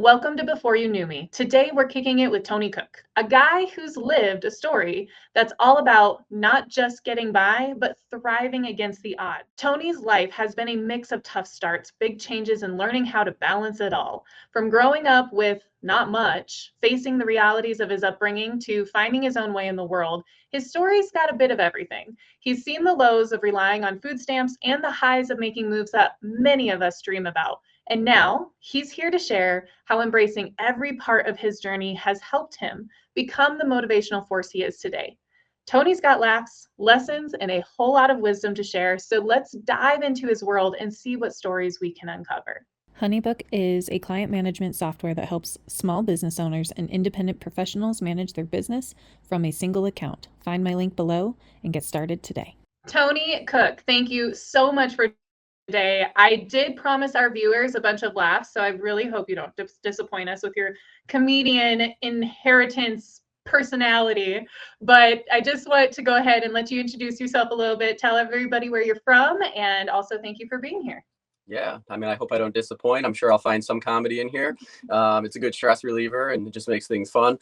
welcome to Before You Knew Me. Today we're kicking it with Tony Cook, a guy who's lived a story that's all about not just getting by, but thriving against the odds. Tony's life has been a mix of tough starts, big changes, and learning how to balance it all. From growing up with not much, facing the realities of his upbringing, to finding his own way in the world, his story's got a bit of everything. He's seen the lows of relying on food stamps and the highs of making moves that many of us dream about. And now he's here to share how embracing every part of his journey has helped him become the motivational force he is today. Tony's got laughs, lessons, and a whole lot of wisdom to share. So let's dive into his world and see what stories we can uncover. HoneyBook is a client management software that helps small business owners and independent professionals manage their business from a single account. Find my link below and get started today. Tony Cook, thank you so much for today. I did promise our viewers a bunch of laughs, so I really hope you don't disappoint us with your comedian inheritance personality. But I just want to go ahead and let you introduce yourself a little bit, tell everybody where you're from, and also thank you for being here. Yeah, I mean, I hope I don't disappoint. I'm sure I'll find some comedy in here. It's a good stress reliever and it just makes things fun.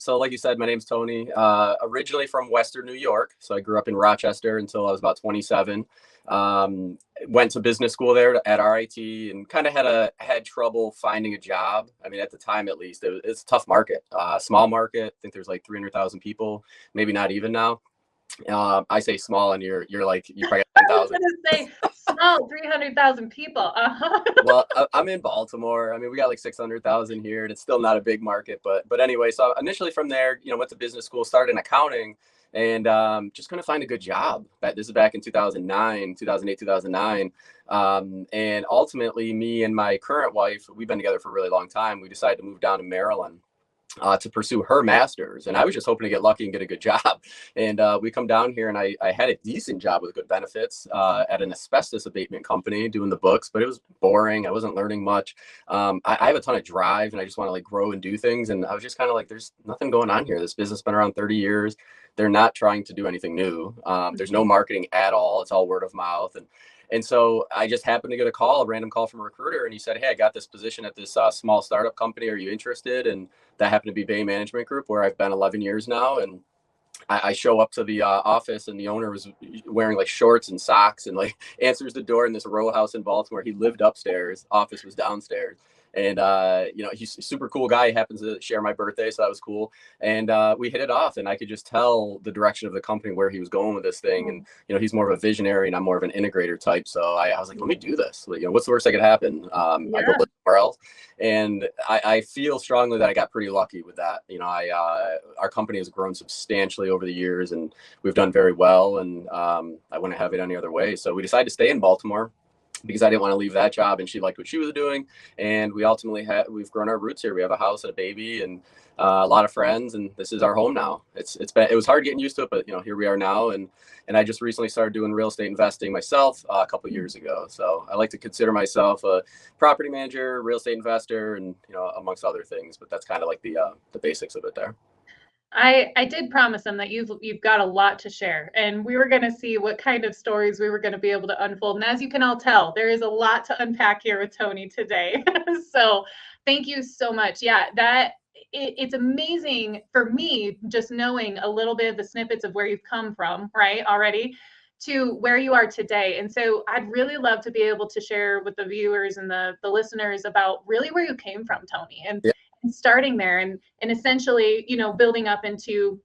So like you said, my name's Tony, originally from Western New York. So I grew up in Rochester until I was about 27. Went to business school there at RIT and kind of had trouble finding a job. I mean, at the time, at least, it's a tough market, small market. I think there's like 300,000 people, maybe not even now. I say small, and you're like you probably got 10,000. I was gonna say small, 300,000 people. Well, I'm in Baltimore. I mean, we got like 600,000 here, and it's still not a big market. But anyway, so initially from there, went to business school, started in accounting, and just couldn't find a good job. This is back in 2008, 2009. And ultimately, me and my current wife, we've been together for a really long time. We decided to move down to Maryland to pursue her master's. And I was just hoping to get lucky and get a good job. And we come down here, and I had a decent job with good benefits at an asbestos abatement company doing the books, but it was boring. I wasn't learning much. I have a ton of drive, and I just want to like grow and do things. And I was just kind of like, there's nothing going on here. This business has been around 30 years. They're not trying to do anything new. There's no marketing at all. It's all word of mouth. And so I just happened to get a random call from a recruiter, and he said, "Hey, I got this position at this small startup company. Are you interested?" And that happened to be Bay Management Group, where I've been 11 years now. And I show up to the office, and the owner was wearing like shorts and socks, and like answers the door in this row house in Baltimore. He lived upstairs, office was downstairs. And, he's a super cool guy. He happens to share my birthday, so that was cool. And we hit it off, and I could just tell the direction of the company, where he was going with this thing. And, he's more of a visionary, and I'm more of an integrator type. So I was like, let me do this. Like, what's the worst that could happen? I go live somewhere else. And I feel strongly that I got pretty lucky with that. Our company has grown substantially over the years, and we've done very well. And I wouldn't have it any other way. So we decided to stay in Baltimore, because I didn't want to leave that job, and she liked what she was doing. And we ultimately we've grown our roots here. We have a house and a baby, and a lot of friends, and this is our home now. It was hard getting used to it, but here we are now. And I just recently started doing real estate investing myself a couple of years ago. So I like to consider myself a property manager, real estate investor, and amongst other things. But that's kind of like the basics of it there. I did promise him that you've got a lot to share, and we were going to see what kind of stories we were going to be able to unfold. And as you can all tell, there is a lot to unpack here with Tony today. So thank you so much. Yeah, it's amazing for me just knowing a little bit of the snippets of where you've come from, right, already, to where you are today. And so I'd really love to be able to share with the viewers and the listeners about really where you came from, Tony, and starting there and essentially, building up into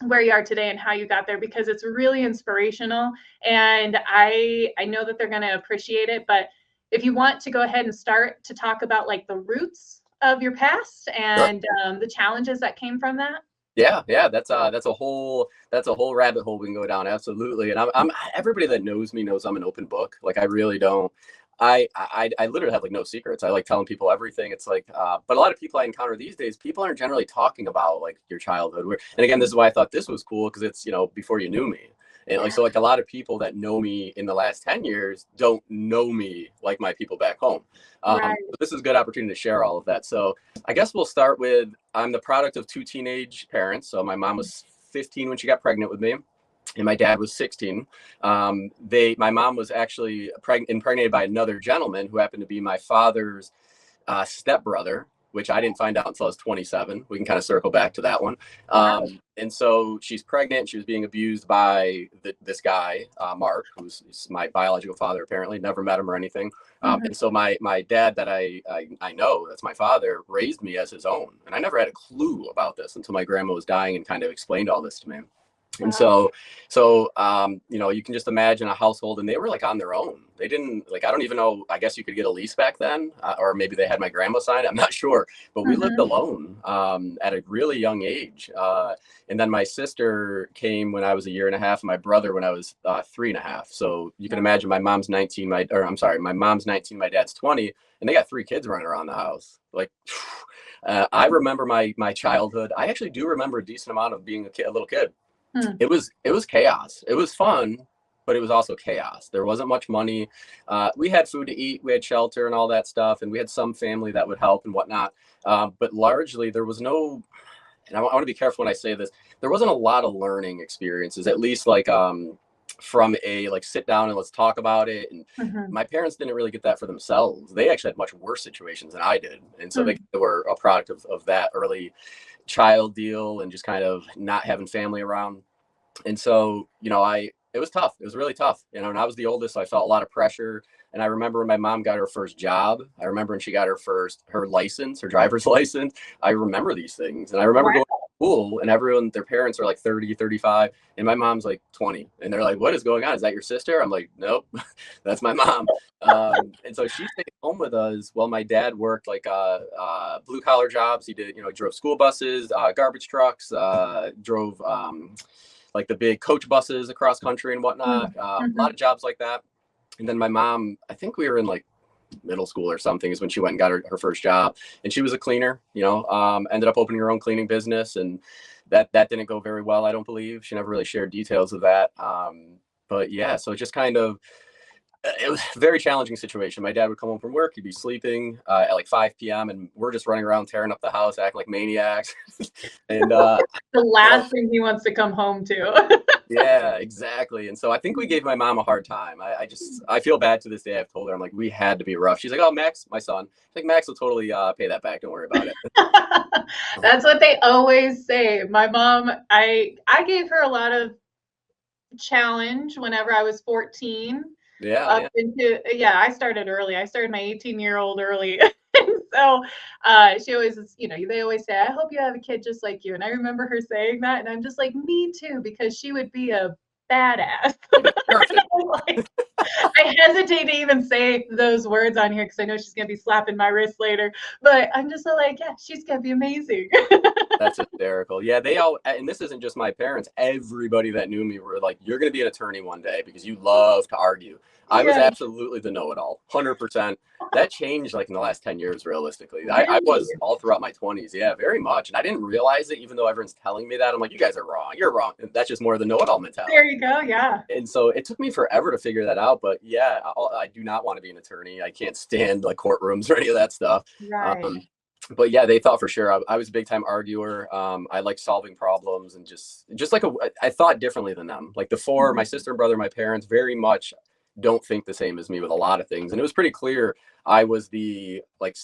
where you are today and how you got there, because it's really inspirational. And I know that they're going to appreciate it. But if you want to go ahead and start to talk about like the roots of your past and the challenges that came from that. Yeah, that's a whole rabbit hole we can go down. Absolutely. And I'm everybody that knows me knows I'm an open book. Like, I really don't. I literally have like no secrets. I like telling people everything. It's like, but a lot of people I encounter these days, people aren't generally talking about like your childhood. And again, this is why I thought this was cool, because it's, before you knew me. And like, so like a lot of people that know me in the last 10 years don't know me like my people back home. But this is a good opportunity to share all of that. So I guess we'll start with, I'm the product of two teenage parents. So my mom was 15 when she got pregnant with me, and my dad was 16. My mom was actually impregnated by another gentleman who happened to be my father's stepbrother. which I didn't find out until I was 27. We can kind of circle back to that one. Wow. And so she's pregnant. She was being abused by this guy, Mark, who's my biological father, apparently. Never met him or anything. And so my dad that I know, that's my father, raised me as his own. And I never had a clue about this until my grandma was dying and kind of explained all this to me. And so, you know, you can just imagine a household, and they were like on their own. They didn't like, I don't even know, I guess you could get a lease back then, or maybe they had my grandma sign. I'm not sure, but we lived alone at a really young age. And then my sister came when I was 1.5 years, and my brother when I was 3.5. So you can imagine my mom's 19, my mom's 19, my dad's 20, and they got 3 kids running around the house. Like, I remember my childhood. I actually do remember a decent amount of being a little kid. It was chaos. It was fun, but it was also chaos. There wasn't much money. We had food to eat, we had shelter and all that stuff, and we had some family that would help and whatnot. But largely there was no, and I want to be careful when I say this, there wasn't a lot of learning experiences, at least like from a like sit down and let's talk about it. And my parents didn't really get that for themselves. They actually had much worse situations than I did. And so they were a product of that early child deal and just kind of not having family around. And so, you know, it was tough. It was really tough, you know, and I was the oldest, so I felt a lot of pressure. And I remember when my mom got her first job. I remember when she got her license, her driver's license. I remember these things. And I remember going to school, and everyone, their parents are like 30, 35, and my mom's like 20. And they're like, what is going on? Is that your sister? I'm like, nope, that's my mom. And so she stayed home with us while my dad worked like blue collar jobs. He did, you know, drove school buses, garbage trucks, drove like the big coach buses across country and whatnot. A lot of jobs like that. And then my mom, I think we were in like middle school or something, is when she went and got her first job. And she was a cleaner, you know, ended up opening her own cleaning business. And that didn't go very well, I don't believe. She never really shared details of that. But yeah, so it just kind of, it was a very challenging situation. My dad would come home from work, he'd be sleeping at like 5 p.m. and we're just running around tearing up the house, acting like maniacs. And the last thing he wants to come home to. Yeah, exactly. And so I think we gave my mom a hard time. I feel bad to this day. I've told her, I'm like, we had to be rough. She's like, oh, Max, my son. She's like, Max will totally pay that back. Don't worry about it. That's what they always say. My mom, I gave her a lot of challenge whenever I was 14. Yeah. I started early. I started my 18-year-old early. And so she always, you know, they always say, I hope you have a kid just like you. And I remember her saying that, and I'm just like, me too, because she would be a badass. Like, I hesitate to even say those words on here because I know she's gonna be slapping my wrist later. But I'm just so like, yeah, she's gonna be amazing. That's hysterical. Yeah, and this isn't just my parents. Everybody that knew me were like, you're going to be an attorney one day because you love to argue. I was absolutely the know-it-all, 100%. That changed like in the last 10 years, realistically. I was all throughout my 20s. Yeah, very much. And I didn't realize it, even though everyone's telling me that. I'm like, you guys are wrong. You're wrong. And that's just more of the know-it-all mentality. There you go. Yeah. And so it took me forever to figure that out. But yeah, I do not want to be an attorney. I can't stand like courtrooms or any of that stuff. Right. But yeah, they thought for sure I was a big time arguer. I liked solving problems and just like I thought differently than them. Like my sister and brother, my parents very much don't think the same as me with a lot of things. And it was pretty clear I was the like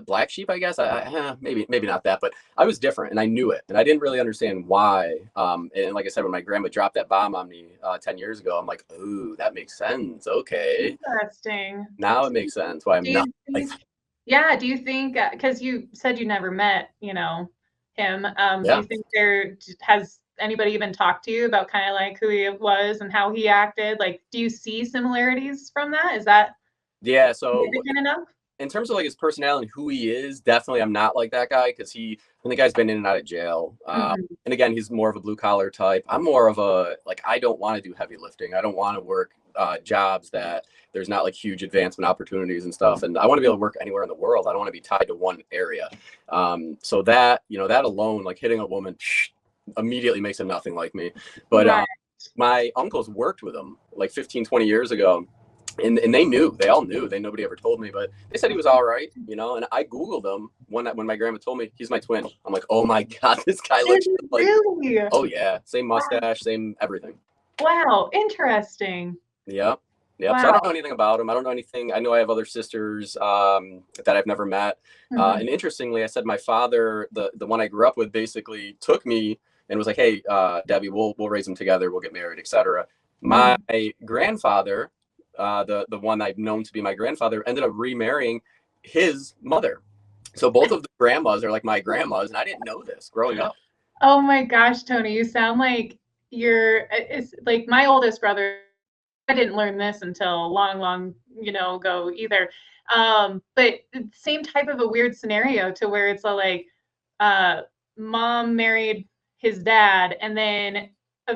black sheep, I guess. Maybe not that, but I was different and I knew it. And I didn't really understand why. And like I said, when my grandma dropped that bomb on me 10 years ago, I'm like, ooh, that makes sense. Okay. Interesting. Now it makes sense why I'm not like. Yeah, do you think, because you said you never met, you know, him, do you think has anybody even talked to you about kind of like who he was and how he acted? Like, do you see similarities from that? Is that so significant enough? In terms of like his personality, who he is, definitely I'm not like that guy because I think the guy's been in and out of jail. And again, he's more of a blue collar type. I'm more of a, like, I don't want to do heavy lifting. I don't want to work jobs that there's not like huge advancement opportunities and stuff. And I want to be able to work anywhere in the world. I don't want to be tied to one area. So that, you know, that alone, like hitting a woman immediately makes him nothing like me. But my uncles worked with him like 15, 20 years ago. And they all knew, nobody ever told me, but they said he was all right, you know, and I Googled him when my grandma told me he's my twin. I'm like, oh my God, this guy looks like, oh yeah, same mustache, same everything. Wow. Interesting. Yeah. Yep. So I Wow. don't know anything about him. I don't know anything. I know I have other sisters that I've never met. Mhm. And interestingly, I said my father, the one I grew up with, basically took me and was like, "Hey, Debbie, we'll raise them together. We'll get married, etc." My Mm. grandfather, the one I've known to be my grandfather, ended up remarrying his mother. So both of the grandmas are like my grandmas, and I didn't know this growing up. Oh my gosh, Tony, you sound like it's like my oldest brother. I didn't learn this until long, long, ago either. But same type of a weird scenario to where it's like, uh, mom married his dad, and then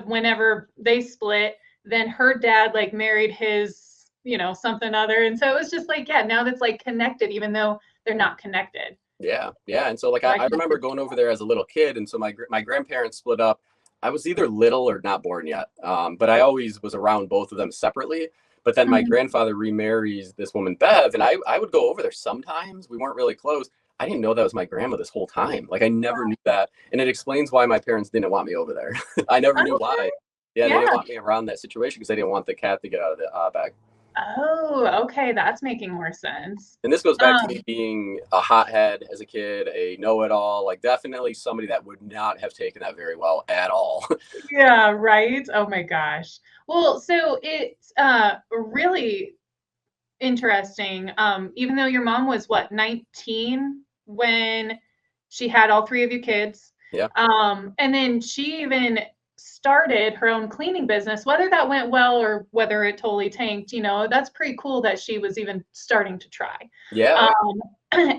whenever they split, then her dad like married his, something other, and so it was just like, yeah, now that's like connected, even though they're not connected. Yeah, yeah. And so like So I I can remember going over there as a little kid, and so my grandparents split up. I was either little or not born yet, but I always was around both of them separately. But then my Mhm. grandfather remarries this woman Bev, and I would go over there sometimes. We weren't really close. I didn't know that was my grandma this whole time. Like I never knew that, and it explains why my parents didn't want me over there. I never knew Okay. why. Yeah, they didn't Yeah. want me around that situation because they didn't want the cat to get out of the bag. Oh, okay, that's making more sense. And this goes back to me Um, being a hothead as a kid, a know-it-all, like definitely somebody that would not have taken that very well at all. yeah, right? Oh my gosh. Well, so it's really interesting. Even though your mom was what, 19 when she had all three of you kids. Yeah. And then she even started her own cleaning business, whether that went well or whether it totally tanked, that's pretty cool that she was even starting to try. Yeah. Um,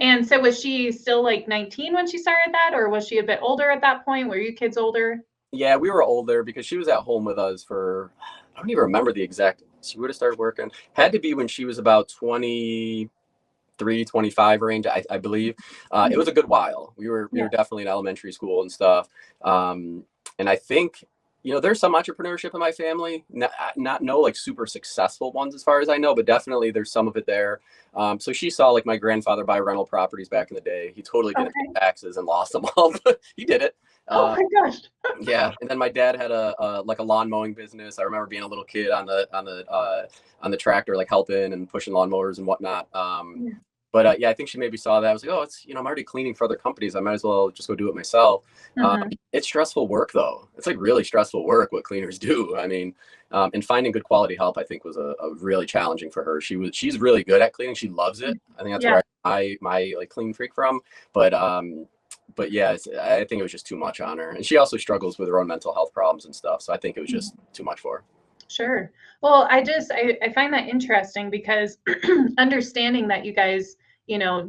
and so was she still like 19 when she started that, or was she a bit older at that point? Were you kids older? Yeah, we were older because she was at home with us for, I don't even remember the exact, she would have started working. Had to be when she was about 23, 25 range, I believe. It was a good while. We were Yeah. definitely in elementary school and stuff. Um, and I think, there's some entrepreneurship in my family, not no like super successful ones as far as I know, but definitely there's some of it there. So she saw like my grandfather buy rental properties back in the day. He totally didn't Okay. pay taxes and lost them all, but he did it. Oh Uh, my gosh. yeah, and then my dad had a like a lawn mowing business. I remember being a little kid on the tractor, like helping and pushing lawnmowers and whatnot. Yeah. But yeah, I think she maybe saw that. I was like, oh, it's I'm already cleaning for other companies. I might as well just go do it myself. Mhm. It's stressful work though. It's like really stressful work what cleaners do. I mean, and finding good quality help, I think was a really challenging for her. She's really good at cleaning. She loves it. I think that's Yeah. where my like clean freak from. But yeah, I think it was just too much on her, and she also struggles with her own mental health problems and stuff. So I think it was just too much for her. Sure. Well, I find that interesting because understanding that you guys,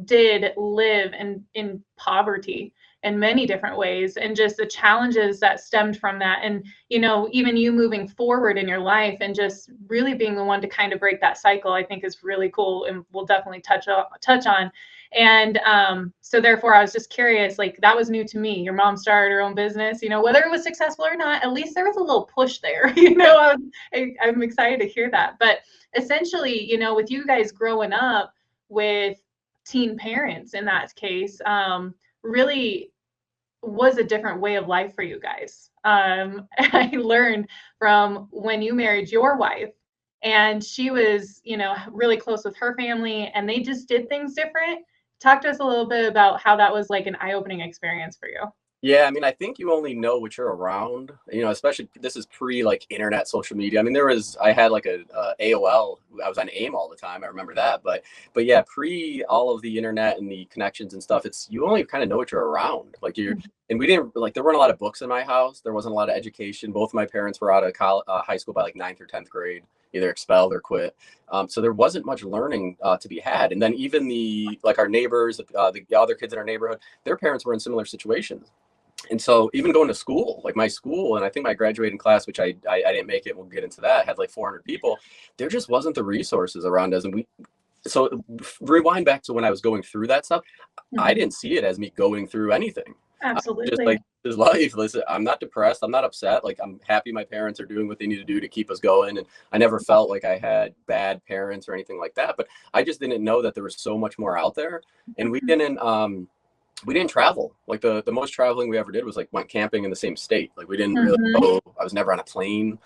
did live in poverty in many different ways, and just the challenges that stemmed from that, and even you moving forward in your life and just really being the one to kind of break that cycle, I think is really cool, and we'll definitely touch on. And so therefore, I was just curious, like that was new to me. Your mom started her own business, whether it was successful or not, at least there was a little push there. I'm excited to hear that. But essentially, with you guys growing up with teen parents in that case, really was a different way of life for you guys. I learned from when you married your wife, and she was, really close with her family, and they just did things different. Talk to us a little bit about how that was like an eye-opening experience for you. Yeah, I mean, I think you only know what you're around, especially this is pre like internet social media. I mean, I had like a AOL, I was on AIM all the time. I remember that. But yeah, pre all of the internet and the connections and stuff, you only kind of know what you're around. And we didn't like, there weren't a lot of books in my house. There wasn't a lot of education. Both of my parents were out of high school by like ninth or 10th grade, either expelled or quit. So there wasn't much learning to be had. And then even our neighbors, the other kids in our neighborhood, their parents were in similar situations. And so even going to school, like my school, and I think my graduating class, which I didn't make it, we'll get into that, had like 400 people. There just wasn't the resources around us. And so rewind back to when I was going through that stuff, I Mhm. didn't see it as me going through anything. I was just Absolutely. like, this life, listen, I'm not depressed. I'm not upset. Like, I'm happy my parents are doing what they need to do to keep us going. And I never felt like I had bad parents or anything like that. But I just didn't know that there was so much more out there. And we didn't, we didn't travel. Like the most traveling we ever did was like went camping in the same state. Like we didn't really Mm-hmm. go. I was never on a plane.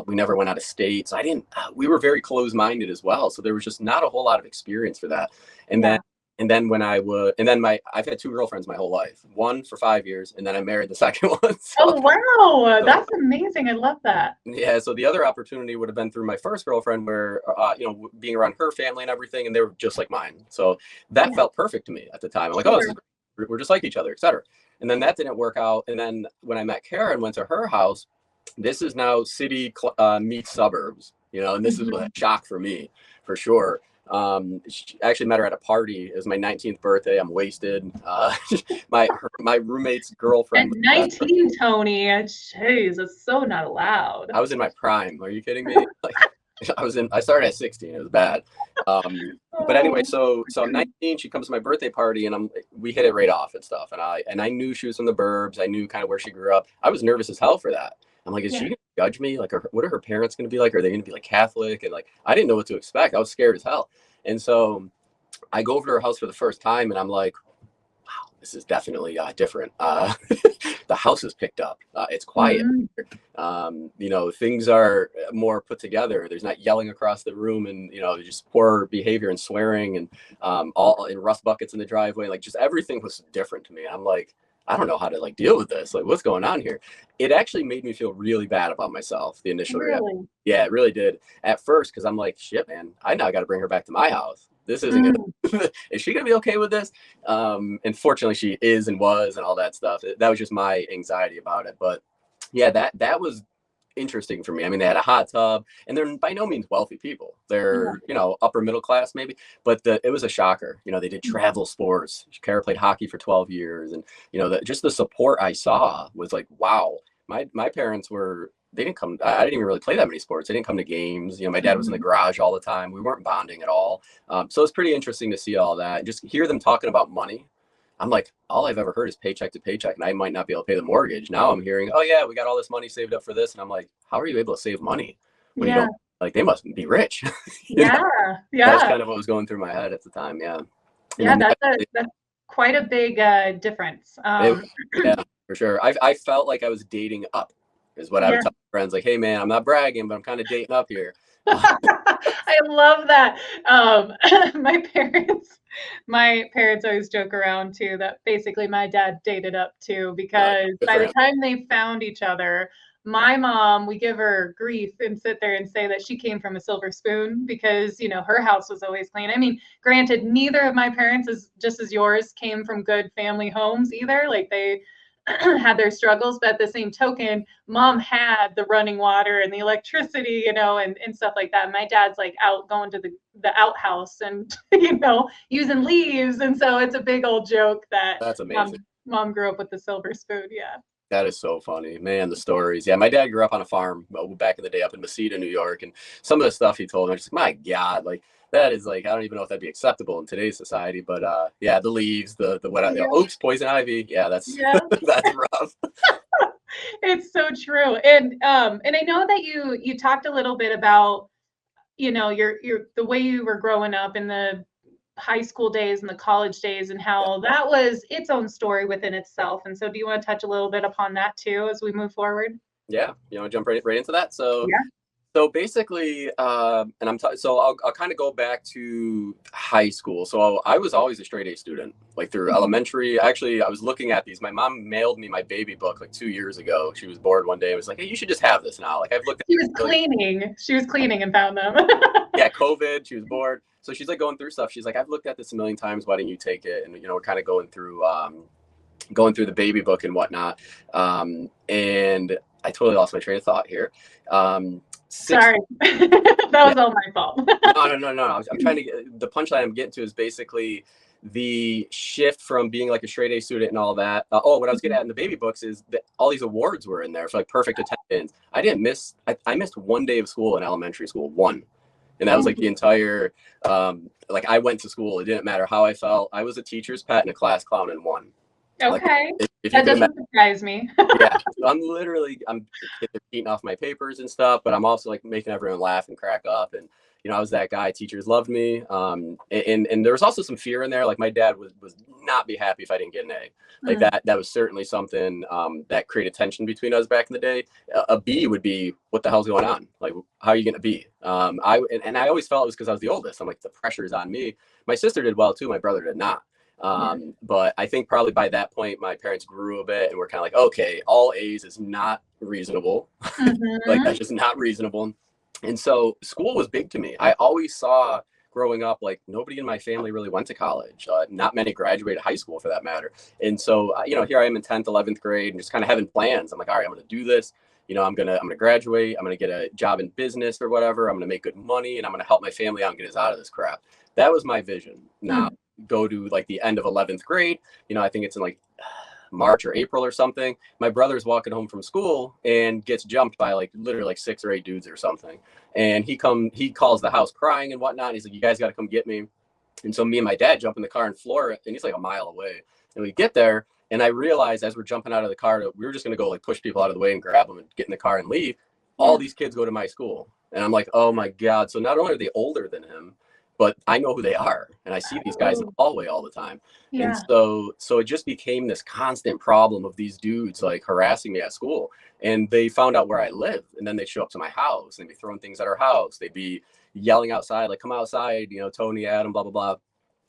We never went out of state. So I didn't. We were very closed-minded as well. So there was just not a whole lot of experience for that. And Yeah. then when I would, and then I've had two girlfriends my whole life. One for 5 years, and then I married the second one. Oh, wow. So That's amazing. I love that. yeah, so the other opportunity would have been through my first girlfriend, where being around her family and everything, and they were just like mine. So that Yeah, felt perfect to me at the time. I'm like, oh, this sure. is great. We're just like each other, etc. And then that didn't work out. And then when I met Karen, went to her house. This is now city meets suburbs, and this is Mhm. a shock for me, for sure. Actually met her at a party. It was my 19th birthday. I'm wasted. My roommate's At girlfriend was the best. 19, Tony, jeez, that's so not allowed. I was in my prime. Are you kidding me? Like, I started at 16. It was bad. But anyway, Oh, so I'm 19. She comes to my birthday party, and we hit it right off and stuff. And I knew she was from the burbs. I knew kind of where she grew up. I was nervous as hell for that. I'm like, is yeah. she gonna judge me? Like, what are her parents gonna be like? Are they gonna be like Catholic? And like, I didn't know what to expect. I was scared as hell. And so I go over to her house for the first time, and I'm like, this is definitely different. The house is picked up. It's quiet. Mhm. Things are more put together. There's not yelling across the room, and just poor behavior and swearing, and all in rust buckets in the driveway. Like, just everything was different to me. I'm like, I don't know how to like deal with this. Like, what's going on here? It actually made me feel really bad about myself. The initial reaction. Really? Yeah, it really did at first, because I'm like, shit, man, I now got to bring her back to my house. This isn't Mm. gonna. Is she gonna be okay with this? And fortunately, she is and was and all that stuff. That was just my anxiety about it. But yeah, that was interesting for me. I mean, they had a hot tub, and they're by no means wealthy people. Yeah. They're upper middle class maybe, but it was a shocker. They did travel sports. Kara played hockey for 12 years, and just the support I saw was like, wow. My parents were. They didn't come. I didn't even really play that many sports. They didn't come to games. My dad was in the Mhm. garage all the time. We weren't bonding at all. So it's pretty interesting to see all that. Just hear them talking about money. I'm like, all I've ever heard is paycheck to paycheck, and I might not be able to pay the mortgage. Now I'm hearing, oh yeah, we got all this money saved up for this, and I'm like, how are you able to save money when you Yeah. don't? Like, they must be rich. you know? Yeah. That's Yeah. kind of what was going through my head at the time. Yeah, and Yeah. then That's quite a big difference. it, yeah, for sure. I felt like I was dating up, is what I would Yeah. tell my friends. Like, hey man, I'm not bragging, but I'm kind of dating up here. I love that. My parents, always joke around too that basically my dad dated up too, because Good by for the him. time they found each other, my mom, we give her grief and sit there and say that she came from a silver spoon because, her house was always clean. I mean, granted, neither of my parents, is just as yours, came from good family homes either. Like they had their struggles, but at the same token, mom had the running water and the electricity, and stuff like that. My dad's like out going to the outhouse and using leaves, and so it's a big old joke that That's mom amazing. mom grew up with the silver spoon. Yeah. That is so funny, man. The stories. Yeah, my dad grew up on a farm back in the day up in Mesquite, New York, and some of the stuff he told me, I'm just like, my God, like that is like I don't even know if that'd be acceptable in today's society. But yeah, the leaves, the what? Yeah. Oops, poison ivy. Yeah, that's Yeah. that's rough. It's so true. And I know that you talked a little bit about, your the way you were growing up in the high school days and the college days, and Yeah, how that was its own story within itself. And so do you want to touch a little bit upon that too as we move forward? yeah. Jump right into that. So Yeah. So basically, and so I'll kind of go back to high school. So I was always a straight A student, like through Mhm. elementary. Actually, I was looking at these. My mom mailed me my baby book like 2 years ago. She was bored one day and was like, "Hey, you should just have this now." Like I've looked at She was it, like, cleaning. She was cleaning and found them. yeah, COVID. She was bored, so she's like going through stuff. She's like, "I've looked at this a million times. Why didn't you take it?" And we're kind of going through the baby book and whatnot. And I totally lost my train of thought here. Sorry. That Yeah. was all my fault. No. I'm trying to get the punchline I'm getting to is basically the shift from being like a straight A student and all that. What I was getting at in the baby books is that all these awards were in there for like perfect attendance. I missed one day of school in elementary school, one. And that was like the entire, like I went to school. It didn't matter how I felt. I was a teacher's pet and a class clown in one. Like Okay. if you That can imagine. doesn't surprise me. Yeah, I'm kids are beating off my papers and stuff, but I'm also like making everyone laugh and crack up, and I was that guy. Teachers loved me. And there was also some fear in there. Like my dad was not be happy if I didn't get an A. Like that was certainly something that created tension between us back in the day. A B would be, what the hell's going on? Like, how are you going to be? I always felt it was because I was the oldest. I'm like, the pressure is on me. My sister did well too. My brother did not. But I think probably by that point, my parents grew a bit and were kind of like, okay, all A's is not reasonable. Like, that's just not reasonable. And so school was big to me. I always saw growing up, like, nobody in my family really went to college. Not many graduated high school for that matter. And so, here I am in 10th, 11th grade and just kind of having plans. I'm like, all right, I'm going to do this. I'm going to graduate. I'm going to get a job in business or whatever. I'm going to make good money and I'm going to help my family out and get us out of this crap. That was my vision. Now go to like the end of 11th grade. I think it's in like March or April or something. My brother's walking home from school and gets jumped by like literally like 6 or 8 dudes or something. And he calls the house crying and whatnot. He's like, you guys got to come get me. And so me and my dad jump in the car and floor it. And he's like a mile away. And we get there. And I realized as we're jumping out of the car, that we were just going to go like push people out of the way and grab them and get in the car and leave. All these kids go to my school. And I'm like, oh my God. So not only are they older than him, but I know who they are. And I see these guys in the hallway all the time. And so it just became this constant problem of these dudes like harassing me at school. And they found out where I live. And then they'd show up to my house and they'd be throwing things at our house. They'd be yelling outside, like, come outside, Tony, Adam, blah, blah, blah.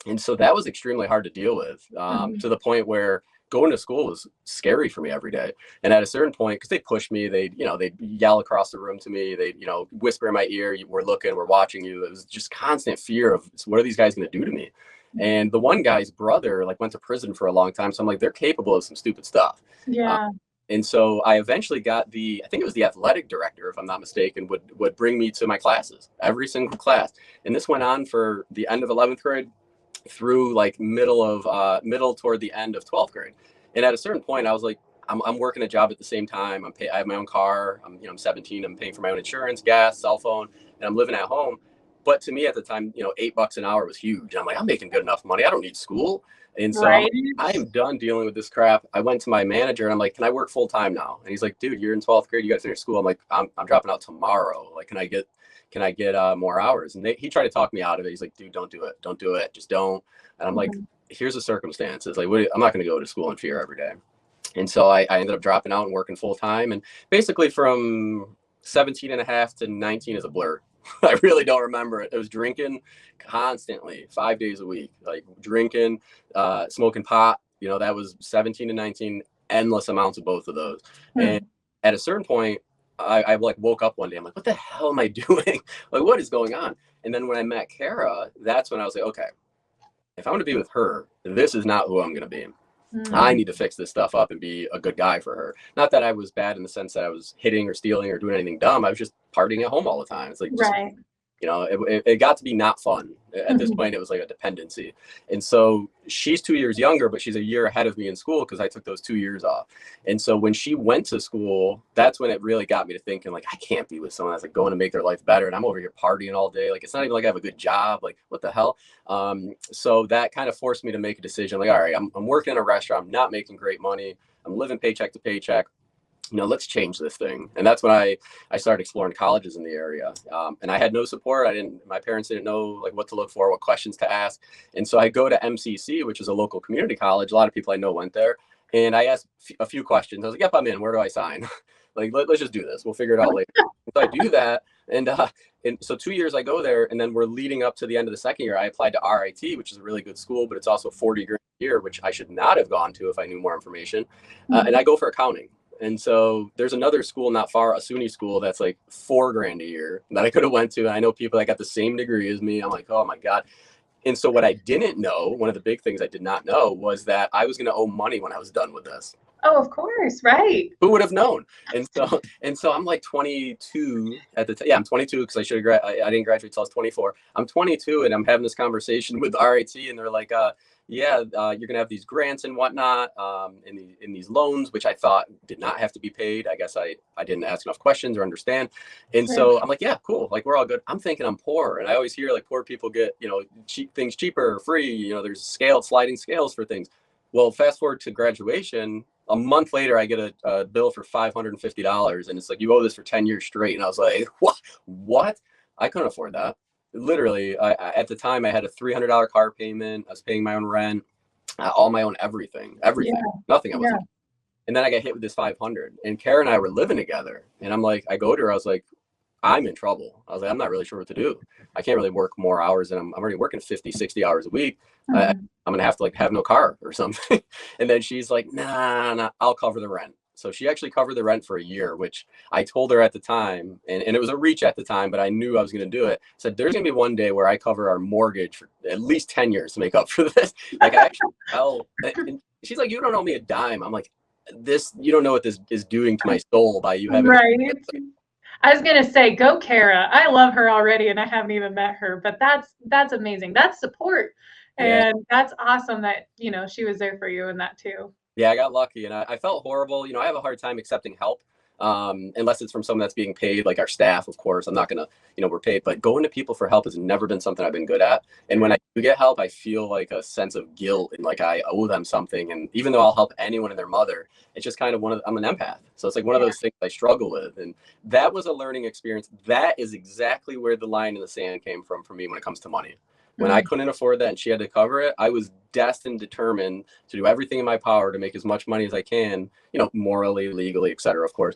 And so that was extremely hard to deal with, to the point where going to school was scary for me every day. And at a certain point, because they pushed me, they'd yell across the room to me. They'd, whisper in my ear, we're looking, we're watching you. It was just constant fear of, what are these guys going to do to me? And the one guy's brother like went to prison for a long time. So I'm like, they're capable of some stupid stuff. And so I eventually got I think it was the athletic director, if I'm not mistaken, would bring me to my classes, every single class. And this went on for the end of 11th grade through like middle toward the end of 12th grade. And at a certain point, I was like, I'm working a job at the same time. I have my own car. I'm 17. I'm paying for my own insurance, gas, cell phone, and I'm living at home. But to me at the time, $8 an hour was huge. And I'm like, I'm making good enough money. I don't need school. And so I am done dealing with this crap. I went to my manager and I'm like, can I work full time now? And he's like, dude, you're in 12th grade. You got to finish school. I'm like, I'm dropping out tomorrow. Like, can I get more hours? And he tried to talk me out of it. He's like, dude, don't do it. Don't do it. Just don't. And I'm like, here's the circumstances. Like, I'm not going to go to school in fear every day. And so I ended up dropping out and working full time. And basically from 17 and a half to 19 is a blur. I really don't remember it. It was drinking constantly, 5 days a week, like drinking, smoking pot. That was 17 to 19, endless amounts of both of those. And at a certain point, I like woke up one day. I'm like, what the hell am I doing? Like, what is going on? And then when I met Kara, that's when I was like, okay, if I'm going to be with her, this is not who I'm going to be. I need to fix this stuff up and be a good guy for her. Not that I was bad in the sense that I was hitting or stealing or doing anything dumb. I was just partying at home all the time. It's like, it got to be not fun. At this point, it was like a dependency. And so she's 2 years younger, but she's a year ahead of me in school because I took those 2 years off. And so when she went to school, that's when it really got me to thinking, like, I can't be with someone that's like going to make their life better. And I'm over here partying all day. Like, it's not even like I have a good job. Like, what the hell? So that kind of forced me to make a decision. Like, all right, I'm working in a restaurant. I'm not making great money. I'm living paycheck to paycheck. Let's change this thing. And that's when I started exploring colleges in the area. And I had no support. My parents didn't know like what to look for, what questions to ask. And so I go to MCC, which is a local community college. A lot of people I know went there. And I asked a few questions. I was like, yep, I'm in. Where do I sign? Like, let's just do this. We'll figure it out later. So I do that. And so 2 years I go there, and then we're leading up to the end of the second year. I applied to RIT, which is a really good school, but it's also $40,000 a year, which I should not have gone to if I knew more information. And I go for accounting. And so there's another school not far, a SUNY school, that's like $4,000 a year that I could have went to. And I know people that got the same degree as me. I'm like, oh my God. And so what I didn't know, one of the big things I did not know, was that I was going to owe money when I was done with this. Oh, of course. Right. Who would have known? And so I'm like 22 at the time. Yeah, I'm 22 because I didn't graduate till I was 24. I'm 22 and I'm having this conversation with RIT and they're like, you're going to have these grants and whatnot, in these loans, which I thought did not have to be paid. I guess I didn't ask enough questions or understand. And so I'm like, yeah, cool. Like, we're all good. I'm thinking I'm poor. And I always hear like poor people get, cheap things cheaper or free, there's sliding scales for things. Well, fast forward to graduation, a month later, I get a bill for $550. And it's like, you owe this for 10 years straight. And I was like, what? I couldn't afford that. literally, at the time I had a $300 car payment. I was paying my own rent, all my own everything, nothing I wasn't. And then I got hit with this 500, and Kara and I were living together. And I'm like, I go to her, I was like, I'm in trouble. I was like, I'm not really sure what to do. I can't really work more hours, and I'm already working 50, 60 hours a week. I'm going to have to like have no car or something. And then she's like, nah, I'll cover the rent. So she actually covered the rent for a year, which I told her at the time, and it was a reach at the time, but I knew I was going to do it. Said, there's going to be one day where I cover our mortgage for at least 10 years to make up for this. Like I actually tell, and she's like, you don't owe me a dime. I'm like, you don't know what this is doing to my soul by you having. Right. I was going to say, go Kara. I love her already, and I haven't even met her, but that's amazing. That's support. And that's awesome that, she was there for you in that too. Yeah, I got lucky, and I felt horrible. I have a hard time accepting help, unless it's from someone that's being paid, like our staff, of course. I'm not going to, we're paid, but going to people for help has never been something I've been good at. And when I do get help, I feel like a sense of guilt and like I owe them something. And even though I'll help anyone and their mother, it's just kind of I'm an empath. So it's like one of those things I struggle with. And that was a learning experience. That is exactly where the line in the sand came from for me when it comes to money. When I couldn't afford that and she had to cover it, I was destined, determined to do everything in my power to make as much money as I can, morally, legally, et cetera, of course,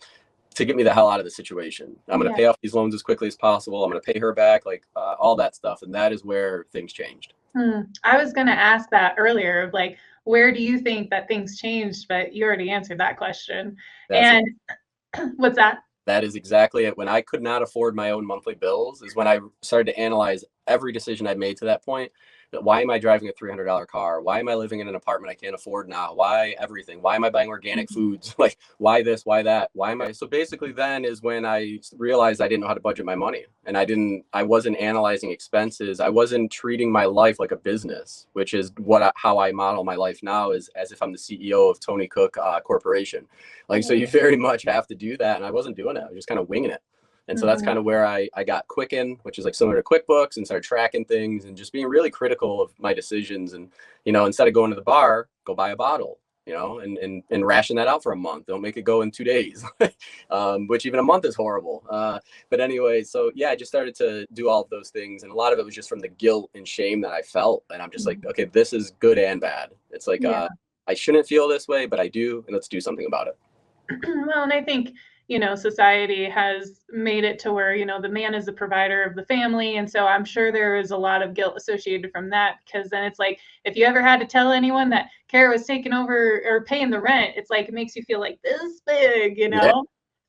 to get me the hell out of the situation. I'm going to pay off these loans as quickly as possible. I'm going to pay her back, like all that stuff. And that is where things changed. I was going to ask that earlier, of like, where do you think that things changed? But you already answered that question. What's that? That is exactly it. When I could not afford my own monthly bills is when I started to analyze every decision I'd made to that point. Why am I driving a $300 car? Why am I living in an apartment I can't afford now? Why everything? Why am I buying organic foods? Like, why this? Why that? Why am I? So basically then is when I realized I didn't know how to budget my money, and I wasn't analyzing expenses. I wasn't treating my life like a business, which is how I model my life now, is as if I'm the CEO of Tony Cook Corporation. Like, so you very much have to do that. And I wasn't doing it. I was just kind of winging it. And so that's kind of where I got Quicken, which is like similar to QuickBooks, and started tracking things and just being really critical of my decisions. And, instead of going to the bar, go buy a bottle, and ration that out for a month. Don't make it go in 2 days, which even a month is horrible. But anyway, so I just started to do all of those things. And a lot of it was just from the guilt and shame that I felt. And I'm just like, okay, this is good and bad. It's like, I shouldn't feel this way, but I do. And let's do something about it. Well, and I think, society has made it to where, the man is the provider of the family. And so I'm sure there is a lot of guilt associated from that, because then it's like, if you ever had to tell anyone that Kara was taking over or paying the rent, it's like, it makes you feel like this big,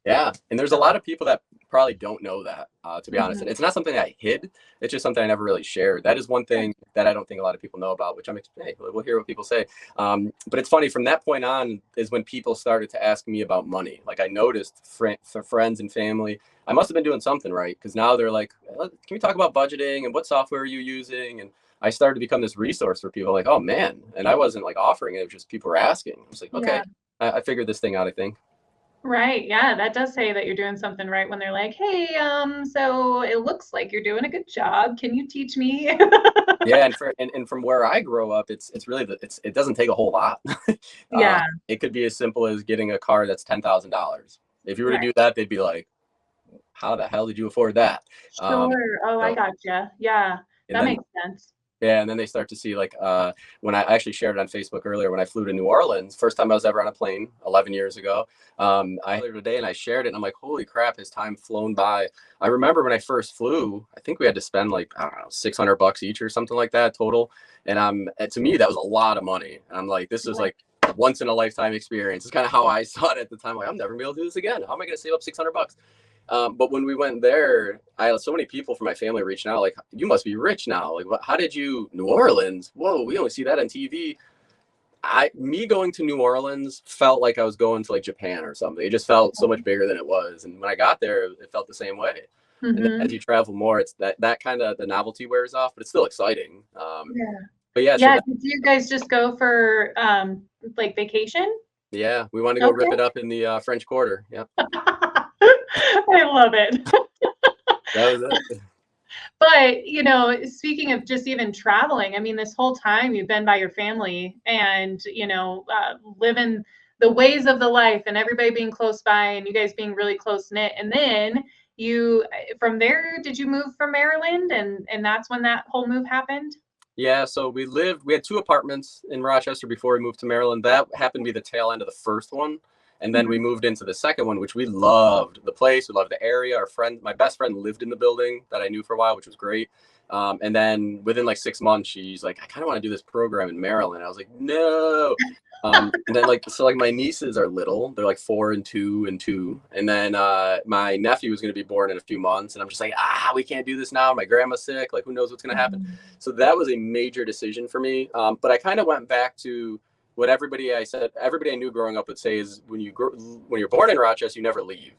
Yeah. And there's a lot of people that probably don't know that, to be honest. And it's not something I hid. It's just something I never really shared. That is one thing that I don't think a lot of people know about, which we'll hear what people say. But it's funny, from that point on is when people started to ask me about money. Like, I noticed for friends and family, I must have been doing something right, because now they're like, can we talk about budgeting and what software are you using? And I started to become this resource for people, like, oh man. And I wasn't like offering it. It was just people were asking. I was like, okay, I figured this thing out, I think. Right. Yeah, that does say that you're doing something right when they're like, hey, so it looks like you're doing a good job. Can you teach me? Yeah, and from where I grow up, it's really it doesn't take a whole lot. It could be as simple as getting a car that's $10,000. If you were to do that, they'd be like, how the hell did you afford that? Sure. I gotcha. Yeah, that makes sense. Yeah, and then they start to see, like, when I actually shared it on Facebook earlier, when I flew to New Orleans, first time I was ever on a plane 11 years ago. I heard today and I shared it, and I'm like, holy crap, has time flown by. I remember when I first flew, I think we had to spend like, I don't know, $600 each or something like that total. And to me, that was a lot of money. And I'm like, this is like a once in a lifetime experience. It's kind of how I saw it at the time. Like, I'm never gonna be able to do this again. How am I gonna save up $600? But when we went there, I had so many people from my family reaching out, like, you must be rich now. Like, how did you, New Orleans? Whoa, we only see that on TV. Me going to New Orleans felt like I was going to like Japan or something. It just felt so much bigger than it was. And when I got there, it felt the same way. And then as you travel more, it's that kind of, the novelty wears off, but it's still exciting. But yeah. Yeah. Did you guys just go for like vacation? Yeah, we wanted to go rip it up in the French Quarter. Yeah. I love it. That was it. But, speaking of just even traveling, I mean, this whole time you've been by your family and, living the ways of the life and everybody being close by and you guys being really close knit. And then you, from there, did you move from Maryland, and that's when that whole move happened? Yeah, so we had 2 apartments in Rochester before we moved to Maryland. That happened to be the tail end of the first one. And then we moved into the second one, which we loved the place. We loved the area. My best friend lived in the building that I knew for a while, which was great. And then within like 6 months, she's like, I kind of want to do this program in Maryland. I was like, no. And then my nieces are little. They're like 4 and 2 and 2. And then my nephew was going to be born in a few months. And I'm just like, we can't do this now. My grandma's sick. Like, who knows what's going to happen? So that was a major decision for me. But I kind of went back to what everybody I knew growing up would say is when you're born in Rochester, you never leave.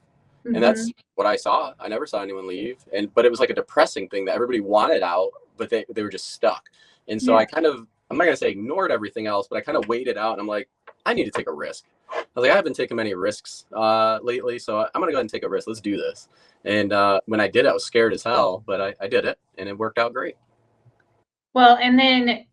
And that's what I saw. I never saw anyone leave. But it was like a depressing thing that everybody wanted out, but they were just stuck. And so I'm not going to say ignored everything else, but I kind of waited out, and I'm like, I need to take a risk. I was like, I haven't taken many risks lately, so I'm going to go ahead and take a risk. Let's do this. And when I did, I was scared as hell, but I did it, and it worked out great. Well, and then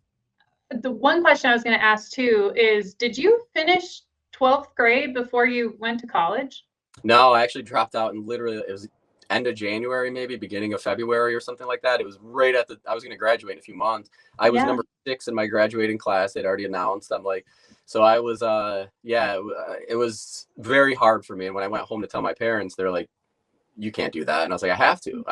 the one question I was going to ask too is, did you finish 12th grade before you went to college? No, I actually dropped out, and literally it was end of January, maybe beginning of February or something like that. It was right I was going to graduate in a few months. I was number 6 in my graduating class. They'd already announced. I'm like, so I was, it was very hard for me. And when I went home to tell my parents, they're like, you can't do that. And I was like, I have to,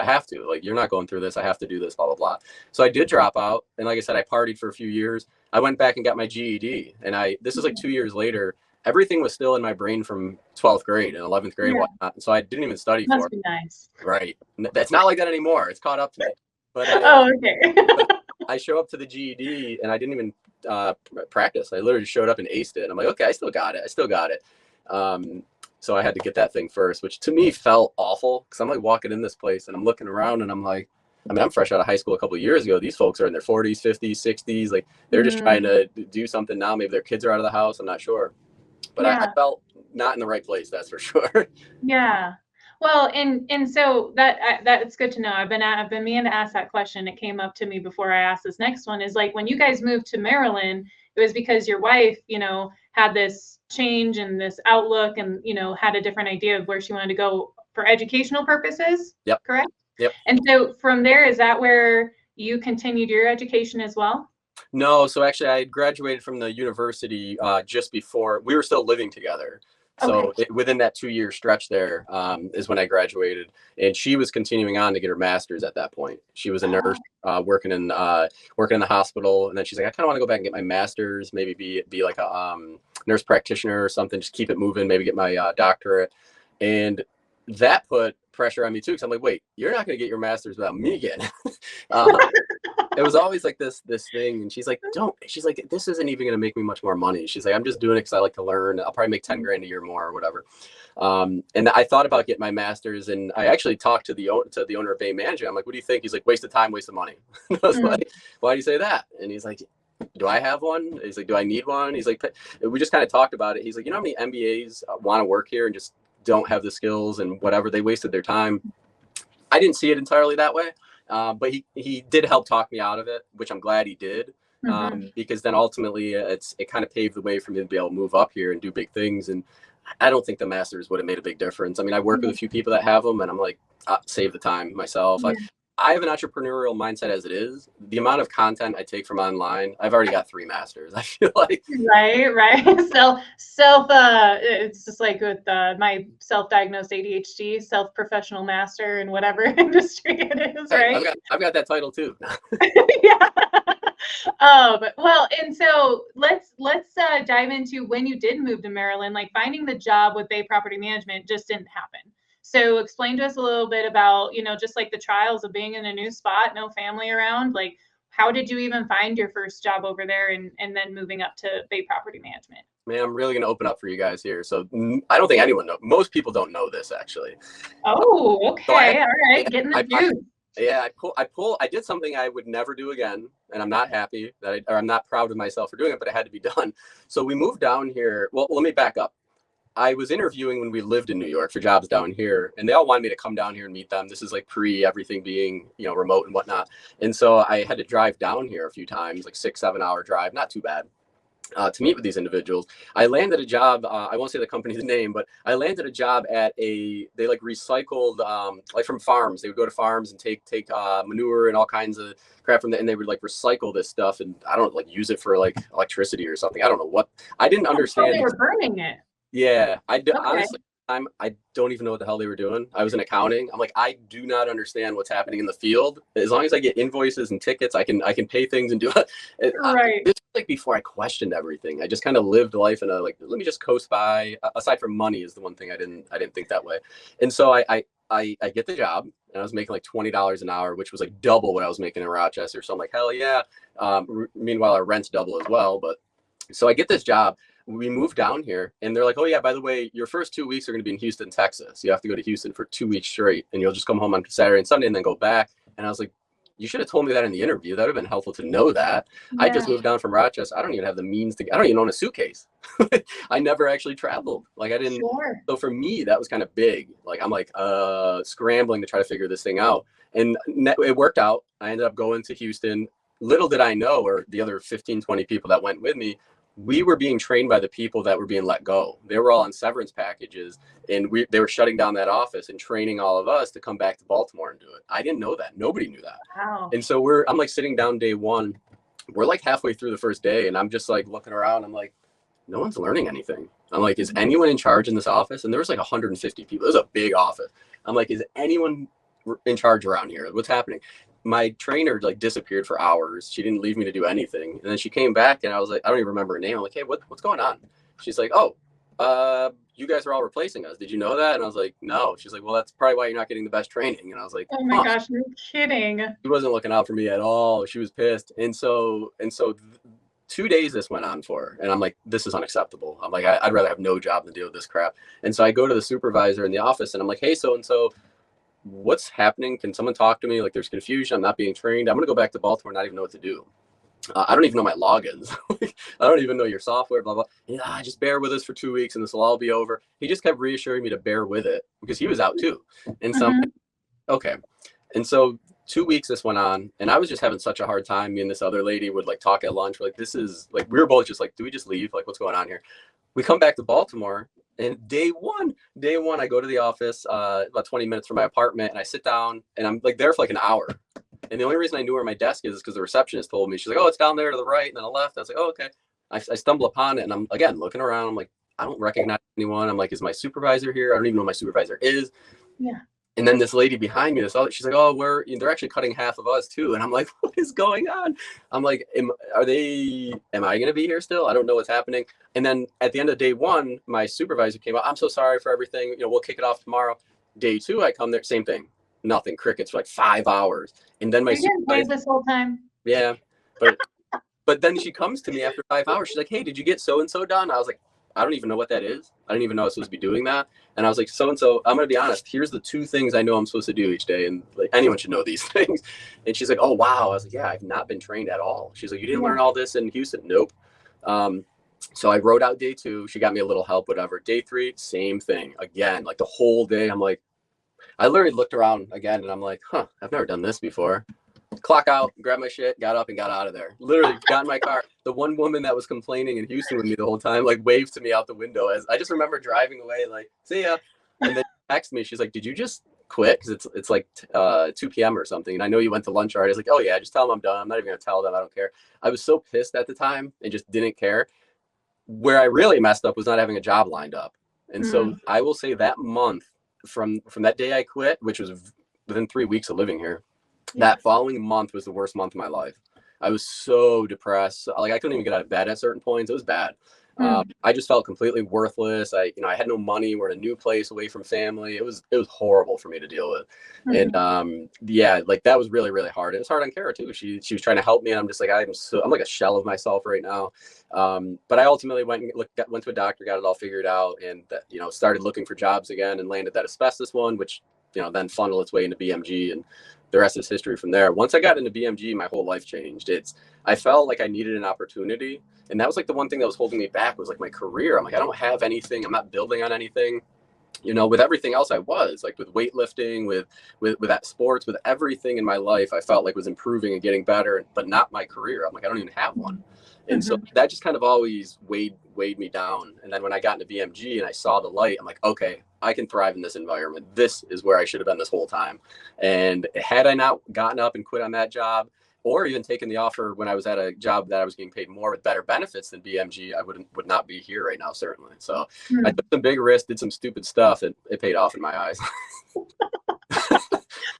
like, you're not going through this. I have to do this, blah, blah, blah. So I did drop out. And like I said, I partied for a few years. I went back and got my GED. And this is like 2 years later. Everything was still in my brain from 12th grade and 11th grade and whatnot. So I didn't even study for it. Must be nice. Right. It's not like that anymore. It's caught up to me. But okay. But I show up to the GED and I didn't even practice. I literally showed up and aced it. I'm like, okay, I still got it. So I had to get that thing first, which to me felt awful because I'm like walking in this place and I'm looking around and I'm like, I'm fresh out of high school a couple of years ago. These folks are in their 40s, 50s, 60s. Like they're just trying to do something now. Maybe their kids are out of the house. I'm not sure. But I felt not in the right place, that's for sure. Yeah. Well, and so that's good to know. I've been meaning to ask that question. It came up to me before I asked this next one, is like, when you guys moved to Maryland, it was because your wife, had this change and this outlook and, had a different idea of where she wanted to go for educational purposes. Yep. Correct? Yep. And so from there, is that where you continued your education as well? No, so actually I graduated from the university just before we were still living together. So within that 2-year stretch there is when I graduated, and she was continuing on to get her master's at that point. She was a nurse working in the hospital, and then she's like, I kind of want to go back and get my master's, maybe be like a nurse practitioner or something, just keep it moving, maybe get my doctorate. And that put pressure on me too, because I'm like, wait, you're not going to get your master's without me getting it. It was always like this thing, and she's like, this isn't even going to make me much more money. She's like, I'm just doing it because I like to learn. I'll probably make 10 grand a year more or whatever. And I thought about getting my master's, and I actually talked to the owner of Bay Management. I'm like, what do you think? He's like, waste of time, waste of money. I was like, why do you say that? And he's like, do I have one? He's like, do I need one? He's like, we just kind of talked about it. He's like, you know how many MBAs want to work here and just don't have the skills and whatever, they wasted their time. I didn't see it entirely that way. But he did help talk me out of it, which I'm glad he did, because then ultimately it kind of paved the way for me to be able to move up here and do big things. And I don't think the master's would have made a big difference. I mean, I work with a few people that have them, and I'm like, save the time myself. I have an entrepreneurial mindset as it is. The amount of content I take from online, I've already got 3 masters. I feel like right. It's just like with my self-diagnosed ADHD, self-professional master in whatever industry it is, right? I've got that title too. Yeah. Well, and so let's dive into when you did move to Maryland. Like, finding the job with Bay Property Management just didn't happen. So explain to us a little bit about, just like the trials of being in a new spot, no family around. Like, how did you even find your first job over there and then moving up to Bay Property Management? Man, I'm really going to open up for you guys here. So I don't think anyone knows. Most people don't know this, actually. Oh, okay. So all right. Getting the juice. Yeah, I did something I would never do again, and I'm not happy I'm not proud of myself for doing it, but it had to be done. So we moved down here. Well, let me back up. I was interviewing when we lived in New York for jobs down here, and they all wanted me to come down here and meet them. This is like pre everything being, remote and whatnot. And so I had to drive down here a few times, like 6-7 hour drive, not too bad. to meet with these individuals. I landed a job. I won't say the company's name, but I landed a job at they like recycled, like from farms. They would go to farms and take manure and all kinds of crap from that, and they would like recycle this stuff and I don't like use it for like electricity or something. I don't know what. I didn't So understand. they were burning it. Yeah, Okay. honestly, I don't even know what the hell they were doing. I was in accounting. I'm like, I do not understand what's happening in the field. As long as I get invoices and tickets, I can pay things and do it. Right. This was like before I questioned everything. I just kind of lived life in a like, let me just coast by. Aside from money is the one thing I didn't think that way. And so I get the job and I was making like $20 an hour, which was like double what I was making in Rochester. So I'm like, hell yeah. Meanwhile, our rent's double as well. But so I get this job. We moved down here and they're like, oh yeah, by the way, your first 2 weeks are going to be in Houston, Texas. You have to go to Houston for 2 weeks straight and you'll just come home on Saturday and Sunday and then go back. And I was like, you should have told me that in the interview. That would have been helpful to know that. Yeah. I just moved down from Rochester. I don't even have the means to, I don't even own a suitcase. I never actually traveled. Like I didn't. Sure. So for me, that was kind of big. Like I'm like scrambling to try to figure this thing out. And it worked out. I ended up going to Houston. Little did I know, or the other 15, 20 people that went with me, we were being trained by the people that were being let go. They were all on severance packages and they were shutting down that office and training all of us to come back to Baltimore and do it. I didn't know that. Nobody knew that. Wow. And so I'm like sitting down day one. We're like halfway through the first day and I'm just like looking around. I'm like, no one's learning anything. I'm like, is anyone in charge in this office? And there was like 150 people. It was a big office. I'm like, is anyone in charge around here? What's happening? My trainer like disappeared for hours. She didn't leave me to do anything. And then she came back and I was like, I don't even remember her name. I'm like, hey, what's going on? She's like, oh, you guys are all replacing us. Did you know that? And I was like, no. She's like, well, that's probably why you're not getting the best training. And I was like, oh my gosh, you're kidding. She wasn't looking out for me at all. She was pissed. And so 2 days this went on for her. And I'm like, this is unacceptable. I'm like, I'd rather have no job than deal with this crap. And so I go to the supervisor in the office and I'm like, hey, so-and-so, what's happening? Can someone talk to me? Like there's confusion. I'm not being trained. I'm going to go back to Baltimore and not even know what to do. I don't even know my logins. I don't even know your software, blah, blah. Yeah, just bear with us for 2 weeks and this will all be over. He just kept reassuring me to bear with it because he was out too. And so, okay. And so 2 weeks this went on and I was just having such a hard time. Me and this other lady would like talk at lunch. We're like, this is like, we were both just like, do we just leave? Like, what's going on here? We come back to Baltimore. And day one, I go to the office about 20 minutes from my apartment and I sit down and I'm like there for like an hour. And the only reason I knew where my desk is because the receptionist told me. She's like, oh, it's down there to the right and then the left. I was like, oh, okay. I stumble upon it and I'm again looking around. I'm like, I don't recognize anyone. I'm like, is my supervisor here? I don't even know who my supervisor is. Yeah. And then this lady behind me, she's like, oh, they're actually cutting half of us too. And I'm like, what is going on? I'm like, am I going to be here still? I don't know what's happening. And then at the end of day one, my supervisor came out. I'm so sorry for everything. We'll kick it off tomorrow. Day two, I come there, same thing. Nothing, crickets for like 5 hours. And then my supervisor this whole time. Yeah. But then she comes to me after 5 hours. She's like, hey, did you get so-and-so done? I was like, I don't even know what that is. I didn't even know I was supposed to be doing that. And I was like, so-and-so, I'm going to be honest. Here's the 2 things I know I'm supposed to do each day. And like anyone should know these things. And she's like, oh, wow. I was like, yeah, I've not been trained at all. She's like, you didn't learn all this in Houston? Nope. So I wrote out day 2. She got me a little help, whatever. Day 3, same thing. Again, like the whole day. I'm like, I literally looked around again and I'm like, I've never done this before. Clock out, grab my shit, got up and got out of there. Literally got in my car. The one woman that was complaining in Houston with me the whole time, like waved to me out the window as I just remember driving away, like, see ya. And then she texted me. She's like, did you just quit? Because it's like 2 p.m. or something. And I know you went to lunch already. I was like, oh yeah, just tell them I'm done. I'm not even going to tell them. I don't care. I was so pissed at the time and just didn't care. Where I really messed up was not having a job lined up. And so I will say that month from that day I quit, which was within 3 weeks of living here, that following month was the worst month of my life. I was so depressed. Like I couldn't even get out of bed at certain points. It was bad. I just felt completely worthless. I had no money. We're in a new place away from family. It was horrible for me to deal with. And like that was really, really hard. It was hard on Kara too. She was trying to help me and I'm just like, I'm like a shell of myself right now. But I ultimately went to a doctor, got it all figured out and started looking for jobs again and landed that asbestos one, which then funneled its way into BMG and the rest is history from there. Once I got into BMG, my whole life changed. I felt like I needed an opportunity. And that was like the one thing that was holding me back was like my career. I'm like, I don't have anything. I'm not building on anything. With everything else I was like with weightlifting, with that sports, with everything in my life, I felt like was improving and getting better, but not my career. I'm like, I don't even have one. And so that just kind of always weighed me down. And then when I got into BMG and I saw the light, I'm like, okay, I can thrive in this environment. This is where I should have been this whole time. And had I not gotten up and quit on that job, or even taken the offer when I was at a job that I was getting paid more with better benefits than BMG, I would not be here right now, certainly. So I took some big risks, did some stupid stuff, and it paid off in my eyes.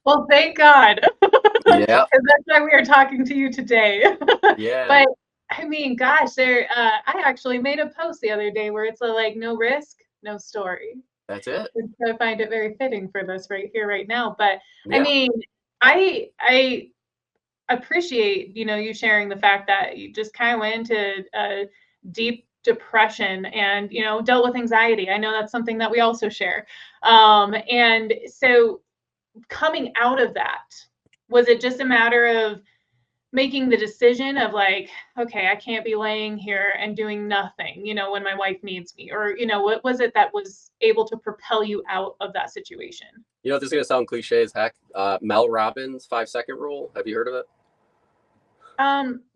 Well, thank God. Yeah. Because that's why we are talking to you today. Yeah. But I mean, gosh, I actually made a post the other day where it's like, no risk, no story. That's it. And so I find it very fitting for this right here, right now. But Yeah. I mean, I appreciate, you sharing the fact that you just kind of went into a deep depression and, dealt with anxiety. I know that's something that we also share. And so coming out of that, was it just a matter of making the decision of like, okay, I can't be laying here and doing nothing, when my wife needs me? Or, what was it that was able to propel you out of that situation? This is going to sound cliche as heck. Mel Robbins' 5-second rule. Have you heard of it?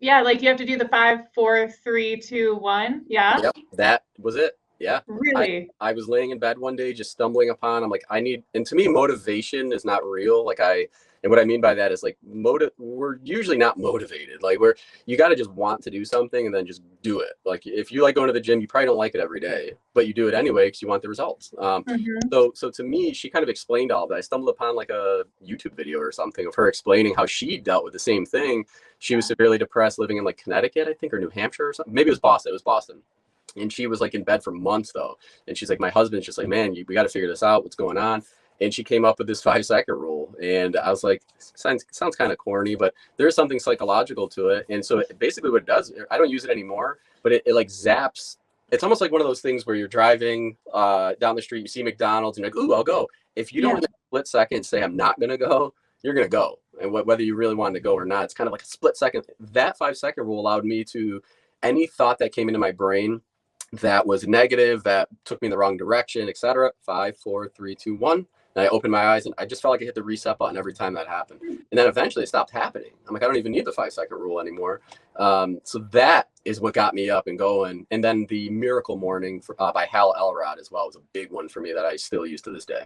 Yeah, like you have to do the 5, 4, 3, 2, 1. Yeah. Yep, that was it. Yeah. Really? I was laying in bed one day, just stumbling upon, I'm like, and to me, motivation is not real. And what I mean by that is like, we're usually not motivated. Like you got to just want to do something and then just do it. Like if you like going to the gym, you probably don't like it every day, but you do it anyway because you want the results. So to me, she kind of explained all that. I stumbled upon like a YouTube video or something of her explaining how she dealt with the same thing. She was severely depressed, living in like Connecticut, I think, or New Hampshire or something. Maybe it was Boston. It was Boston. And she was like in bed for months though. And she's like, my husband's just like, man, we got to figure this out. What's going on? And she came up with this 5-second rule. And I was like, sounds kind of corny, but there's something psychological to it. And so basically what it does, I don't use it anymore, but it like zaps. It's almost like one of those things where you're driving down the street, you see McDonald's and you're like, ooh, I'll go. If you don't in a split second say, I'm not going to go, you're going to go. And whether you really wanted to go or not, it's kind of like a split second. That 5-second rule allowed me to, any thought that came into my brain that was negative, that took me in the wrong direction, etc. 5, 4, 3, 2, 1. And I opened my eyes and I just felt like I hit the reset button every time that happened. And then eventually it stopped happening. I'm like, I don't even need the 5-second rule anymore. So that is what got me up and going. And then the Miracle Morning by Hal Elrod as well was a big one for me that I still use to this day.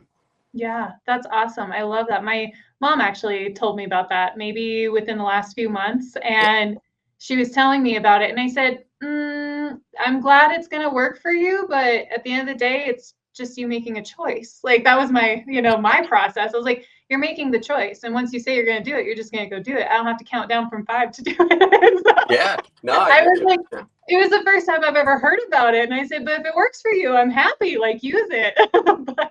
Yeah, that's awesome. I love that. My mom actually told me about that maybe within the last few months. And she was telling me about it. And I said, I'm glad it's going to work for you. But at the end of the day, it's just you making a choice. Like that was my, my process. I was like, you're making the choice. And once you say you're going to do it, you're just going to go do it. I don't have to count down from 5 to do it. So yeah. No, I was like, it was the first time I've ever heard about it. And I said, but if it works for you, I'm happy, like use it. But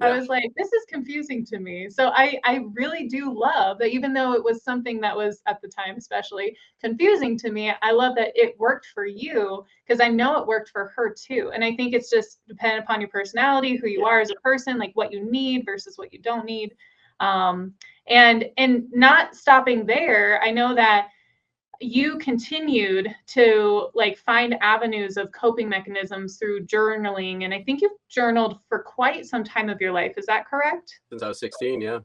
I was like, this is confusing to me. So I really do love that, even though it was something that was at the time, especially confusing to me, I love that it worked for you because I know it worked for her too. And I think it's just dependent upon your personality, who you are as a person, like what you need versus what you don't need. And not stopping there, I know that you continued to like find avenues of coping mechanisms through journaling. And I think you've journaled for quite some time of your life. Is that correct? Since I was 16, yeah.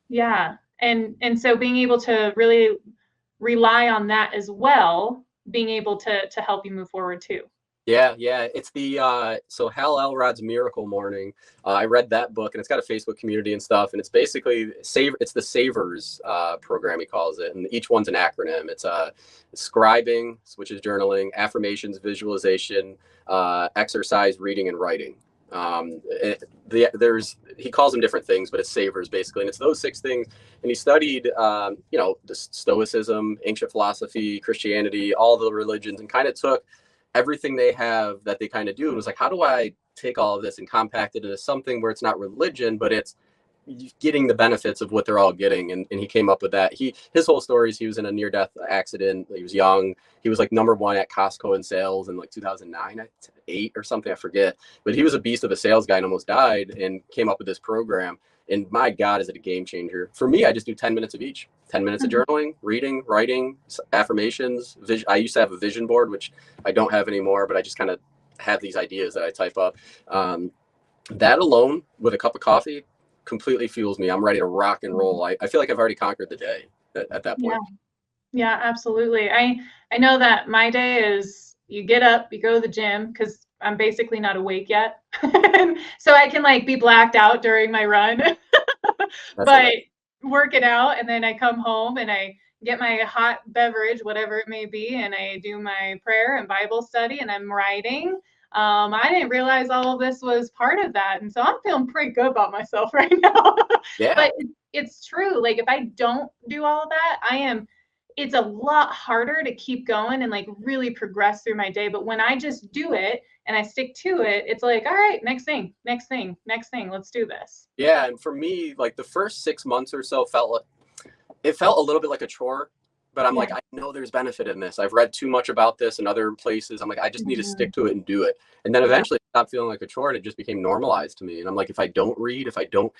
Yeah. And so being able to really rely on that as well, being able to help you move forward too. Yeah. It's so Hal Elrod's Miracle Morning. I read that book and it's got a Facebook community and stuff. And it's basically it's the Savers program, he calls it. And each one's an acronym. It's scribing, which is journaling, affirmations, visualization, exercise, reading, and writing. He calls them different things, but it's Savers basically. And it's those 6 things. And he studied, the Stoicism, ancient philosophy, Christianity, all the religions, and kind of took everything they have that they kind of do and was like, how do I take all of this and compact it into something where it's not religion, but it's getting the benefits of what they're all getting? And he came up with that. His whole story is he was in a near-death accident. He was young. He was like #1 at Costco in sales in like 2009, 8 or something, I forget. But he was a beast of a sales guy and almost died, and came up with this program. And my God, is it a game changer. For me, I just do 10 minutes of each. 10 minutes of journaling, reading, writing, affirmations. I used to have a vision board, which I don't have anymore, but I just kind of have these ideas that I type up. That alone with a cup of coffee completely fuels me. I'm ready to rock and roll. I feel like I've already conquered the day at that point. Yeah, absolutely. I know that my day is you get up, you go to the gym because I'm basically not awake yet. So I can like be blacked out during my run. That's But hilarious. work it out, and then I come home and I get my hot beverage, whatever it may be, and I do my prayer and Bible study, and I'm writing. I didn't realize all of this was part of that, and so I'm feeling pretty good about myself right now. Yeah. But it's true. Like if I don't do all of that, it's a lot harder to keep going and like really progress through my day. But when I just do it and I stick to it, it's like, all right, next thing, next thing, next thing, let's do this. Yeah. And for me, like the first 6 months or so it felt a little bit like a chore, but I'm Yeah. like, I know there's benefit in this. I've read too much about this in other places. I'm like, I just need to Mhm. stick to it and do it. And then Yeah. eventually it stopped feeling like a chore and it just became normalized to me. And I'm like, if I don't read, if I go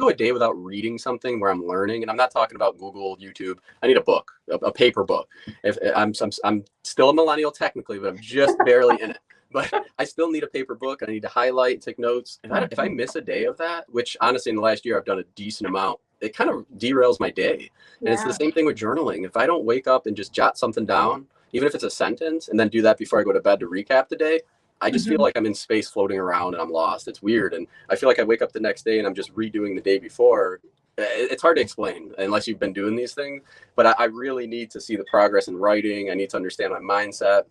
a day without reading something where I'm learning, and I'm not talking about Google, YouTube, I need a book, a paper book. If I'm still a millennial technically, but I'm just barely in it. But I still need a paper book. I need to highlight, take notes. If I miss a day of that, which honestly in the last year I've done a decent amount, it kind of derails my day. And it's the Yeah. same thing with journaling. If I don't wake up and just jot something down, even if it's a sentence, and then do that before I go to bed to recap the day, I just feel Mhm. like I'm in space floating around and I'm lost. It's weird. And I feel like I wake up the next day and I'm just redoing the day before. It's hard to explain unless you've been doing these things. But I really need to see the progress in writing. I need to understand my mindset.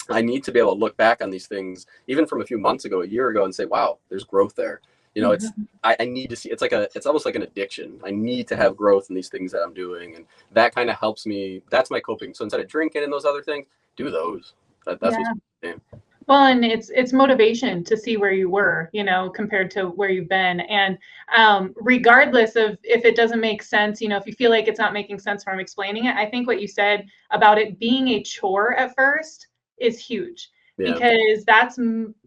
I need to be able to look back on these things, even from a few months ago, a year ago, and say, wow, there's growth there. You know, Mhm. I need to see, it's almost like an addiction. I need to have growth in these things that I'm doing. And that kind of helps me. That's my coping. So instead of drinking and those other things, do those. That's what's Yeah. name. Well, and it's motivation to see where you were, compared to where you've been. And regardless of if it doesn't make sense, if you feel like it's not making sense from explaining it, I think what you said about it being a chore at first is huge, Yeah. because that's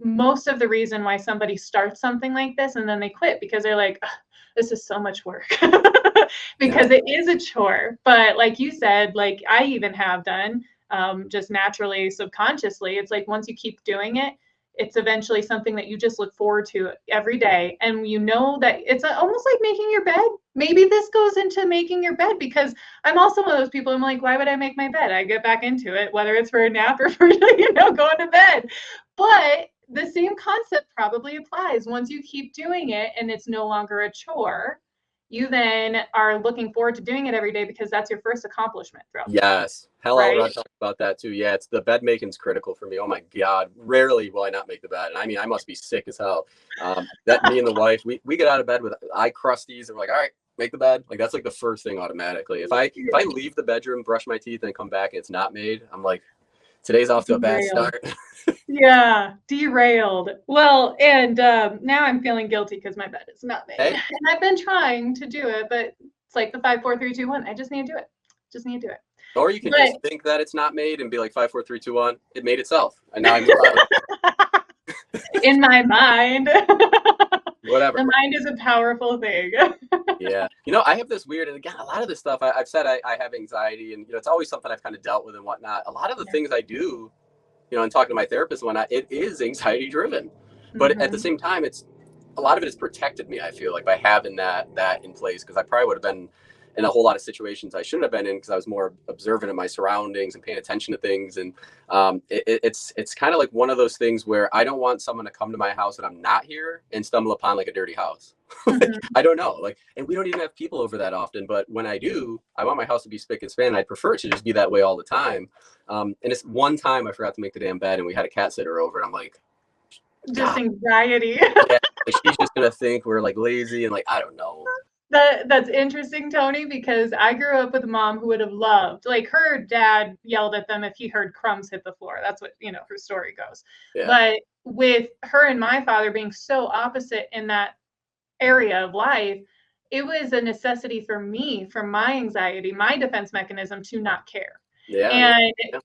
most of the reason why somebody starts something like this and then they quit, because they're like, "Ugh, this is so much work." Yeah. Because it is a chore. But like you said, like I even have done, just naturally, subconsciously. It's like once you keep doing it, it's eventually something that you just look forward to every day. And you know that it's almost like making your bed. Maybe this goes into making your bed, because I'm also one of those people, I'm like, why would I make my bed? I get back into it, whether it's for a nap or for, going to bed. But the same concept probably applies. Once you keep doing it and it's no longer a chore, you then are looking forward to doing it every day, because that's your first accomplishment throughout the day, Yes. Hell, I right? want to talk about that too. Yeah, it's the bed making's critical for me. Oh my God. Rarely will I not make the bed. And I mean, I must be sick as hell. That me and the wife, we get out of bed with eye crusties and we're like, all right, make the bed. Like that's like the first thing automatically. If I leave the bedroom, brush my teeth, and come back and it's not made, I'm like, today's off to a bad Derailed. start. Yeah, derailed. Well, and now I'm feeling guilty because my bed is not made. Hey, And I've been trying to do it, but it's like the 5, 4, 3, 2, 1. I just need to do it. Just need to do it. or you can But just think that it's not made and be like 5, 4, 3, 2, 1. It made itself. And now I move on. in my mind, Whatever. the mind is a powerful thing. Yeah. I have this weird, and again, a lot of this stuff I've said I have anxiety, and it's always something I've kind of dealt with and whatnot. A lot of the Yeah. things I do, and talking to my therapist and whatnot, it is anxiety driven. But at the Mhm. same time, it's a lot of it has protected me, I feel like, by having that in place, because I probably would have been in a whole lot of situations I shouldn't have been in, because I was more observant of my surroundings and paying attention to things. And it's kind of like one of those things where I don't want someone to come to my house and I'm not here and stumble upon like a dirty house. Like, Mhm. I don't know. Like, and we don't even have people over that often, but when I do, I want my house to be spick and span. I prefer it to just be that way all the time. And it's one time I forgot to make the damn bed and we had a cat sitter over, and I'm like, Just God, anxiety. yeah, like she's just gonna think we're like lazy and like I don't know. That's interesting, Tony, because I grew up with a mom who would have loved, like her dad yelled at them if he heard crumbs hit the floor. That's what, her story goes. Yeah, But with her and my father being so opposite in that area of life, it was a necessity for me, for my anxiety, my defense mechanism to not care. yeah, no, And yeah,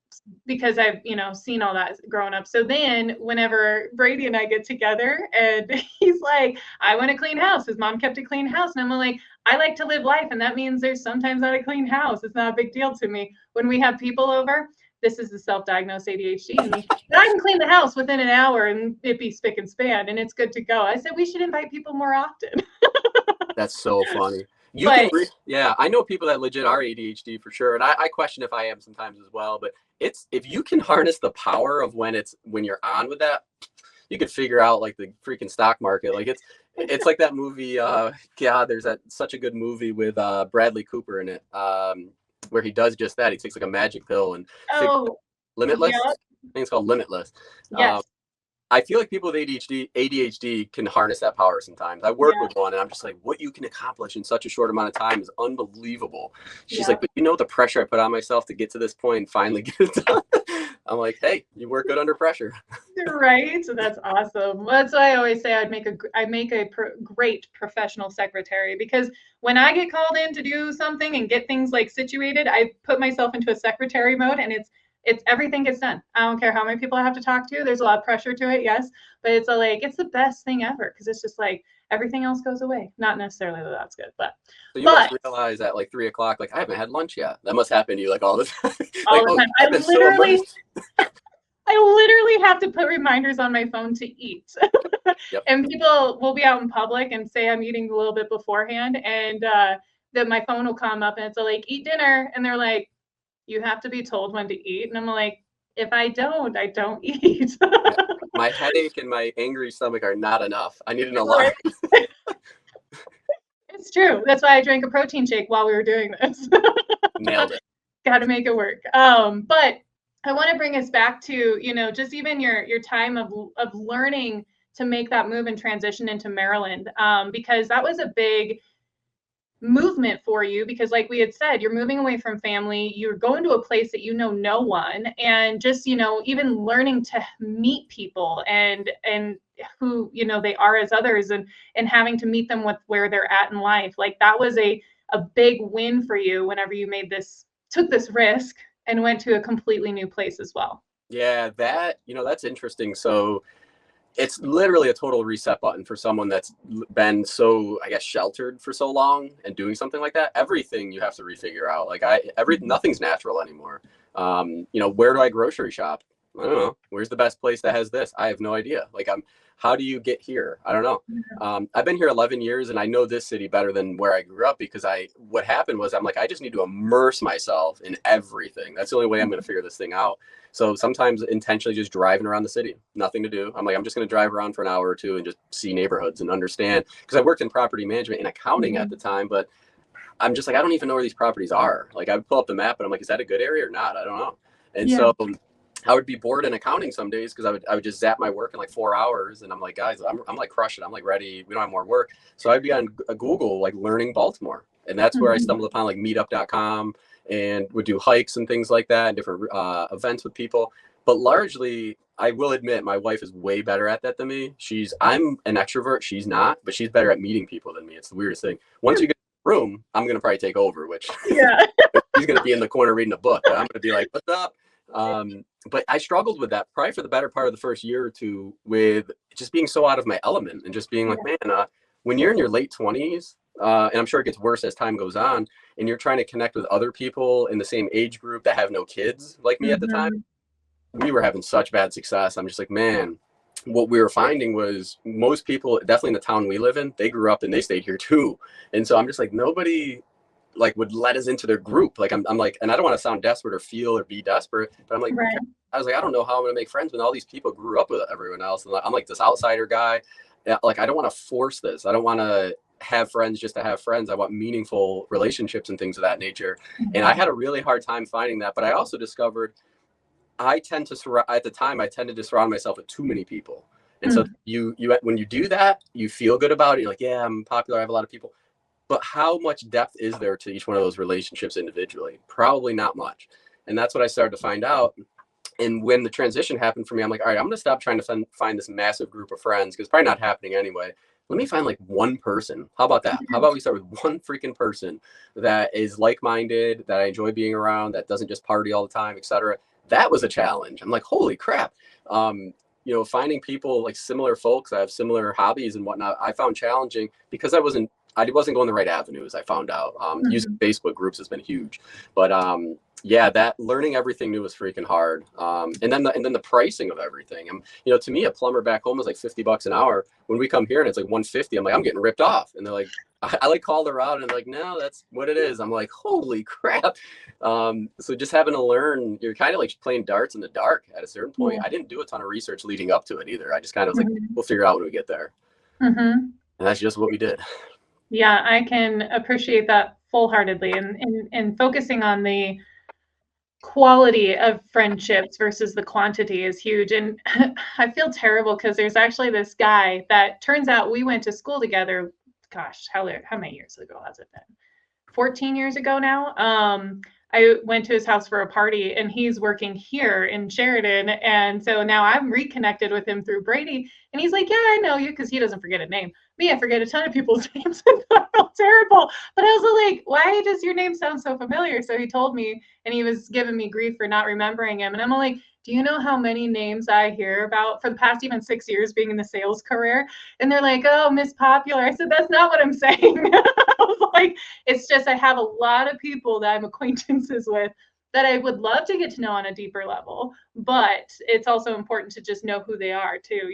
because I've, seen all that growing up. So then whenever Brady and I get together and he's like, I want a clean house. His mom kept a clean house. And I'm like, I like to live life. And that means there's sometimes not a clean house. It's not a big deal to me. When we have people over, this is the self-diagnosed ADHD in me. But I can clean the house within an hour and it be spick and span and it's good to go. I said we should invite people more often. that's so funny. Yeah, I know people that legit are ADHD for sure. And I question if I am sometimes as well, but if you can harness the power of when you're on with that, you could figure out like the freaking stock market. Like it's like that movie. God, there's such a good movie with Bradley Cooper in it, where he does just that. He takes like a magic pill and Limitless. Yep. I think it's called Limitless. Yes. I feel like people with ADHD can harness that power sometimes. I work with one and I'm just like, what you can accomplish in such a short amount of time is unbelievable. She's like, but you know the pressure I put on myself to get to this point and finally get it done. I'm like, hey, you work good under pressure. Right. So that's awesome. That's why I always say I make a great professional secretary, because when I get called in to do something and get things like situated, I put myself into a secretary mode, and it's everything gets done. I don't care how many people I have to talk to. There's a lot of pressure to it, yes, but it's it's the best thing ever, because it's just like everything else goes away. Not necessarily that that's good, but so you must realize at like 3 o'clock, like I haven't had lunch yet. That must happen to you like all the time. All the time. I literally have to put reminders on my phone to eat. Yep. And people will be out in public and say I'm eating a little bit beforehand, and then my phone will come up and it's like, eat dinner, and they're like, you have to be told when to eat. And I'm like, if I don't eat. My headache and my angry stomach are not enough. I need an alarm. It's true. That's why I drank a protein shake while we were doing this. Nailed it. Got to make it work. But I want to bring us back to, just even your time of learning to make that move and transition into Maryland, because that was a big movement for you, because like we had said, you're moving away from family, you're going to a place that no one, and just even learning to meet people and who they are as others, and having to meet them with where they're at in life. Like that was a big win for you whenever you took this risk and went to a completely new place as well. Yeah, that's interesting. So it's literally a total reset button for someone that's been so, I guess, sheltered for so long, and doing something like that. Everything you have to refigure out. Like nothing's natural anymore. Where do I grocery shop? I don't know. Where's the best place that has this? I have no idea. Like how do you get here? I don't know. I've been here 11 years and I know this city better than where I grew up, because what happened was I'm like, I just need to immerse myself in everything. That's the only way I'm going to figure this thing out. So sometimes intentionally just driving around the city, nothing to do. I'm like, I'm just going to drive around for an hour or two and just see neighborhoods and understand, because I worked in property management and accounting at the time, but I'm just like, I don't even know where these properties are. Like I would pull up the map and I'm like, is that a good area or not? I don't know. And so I would be bored in accounting some days, because I would just zap my work in like 4 hours, and I'm like, guys, I'm like crushing. I'm like ready. We don't have more work. So I'd be on a Google, like learning Baltimore. And that's where I stumbled upon like meetup.com, and would do hikes and things like that, and different events with people. But largely, I will admit, my wife is way better at that than me. I'm an extrovert. She's not, but she's better at meeting people than me. It's the weirdest thing. Once you get in the room, I'm going to probably take over, which she's going to be in the corner reading a book. But I'm going to be like, what's up? But I struggled with that probably for the better part of the first year or two, with just being so out of my element, and just being like, man, when you're in your late 20s, and I'm sure it gets worse as time goes on, and you're trying to connect with other people in the same age group that have no kids like me at the time, we were having such bad success. I'm just like, man, what we were finding was most people, definitely in the town we live in, they grew up and they stayed here too. And so I'm just like, nobody like would let us into their group. Like I'm like, and I don't want to sound desperate or feel or be desperate, but I'm like, I was like, I don't know how I'm going to make friends when all these people grew up with everyone else. And I'm like this outsider guy. Like, I don't want to force this. I don't want to have friends just to have friends. I want meaningful relationships and things of that nature. And I had a really hard time finding that. But I also discovered at the time, I tended to surround myself with too many people. And so you when you do that, you feel good about it. You're like, yeah, I'm popular. I have a lot of people. But how much depth is there to each one of those relationships individually? Probably not much. And that's what I started to find out. And when the transition happened for me, I'm like, all right, I'm going to stop trying to find this massive group of friends, because it's probably not happening anyway. Let me find like one person. How about that? How about we start with one freaking person that is like-minded, that I enjoy being around, that doesn't just party all the time, etc. That was a challenge. I'm like, holy crap. Finding people like similar folks that have similar hobbies and whatnot, I found challenging, because I wasn't going the right avenues. I found out using Mhm. Facebook groups has been huge, but yeah, that learning everything new was freaking hard. And then the pricing of everything. And to me, a plumber back home is like $50 an hour. When we come here and it's like 150, I'm like, I'm getting ripped off. And they're like, I like called her out and they're like, no, that's what it is. I'm like, holy crap. So just having to learn, you're kind of like playing darts in the dark at a certain point. Yeah. I didn't do a ton of research leading up to it either. I just kind of was like, Mhm. we'll figure out when we get there. Mhm. And that's just what we did. Yeah, I can appreciate that full-heartedly, and focusing on the quality of friendships versus the quantity is huge. And I feel terrible because there's actually this guy that turns out we went to school together. Gosh, how many years ago has it been? 14 years ago now. I went to his house for a party and he's working here in Sheridan. And so now I'm reconnected with him through Brady. And he's like, yeah, I know you, because he doesn't forget a name. Me, I forget a ton of people's names. And I felt terrible. But I was like, why does your name sound so familiar? So he told me, and he was giving me grief for not remembering him. And I'm like, do you know how many names I hear about for the past even 6 years being in the sales career? And they're like, oh, Miss Popular. I said, that's not what I'm saying. I was like, it's just I have a lot of people that I'm acquaintances with that I would love to get to know on a deeper level, but it's also important to just know who they are too,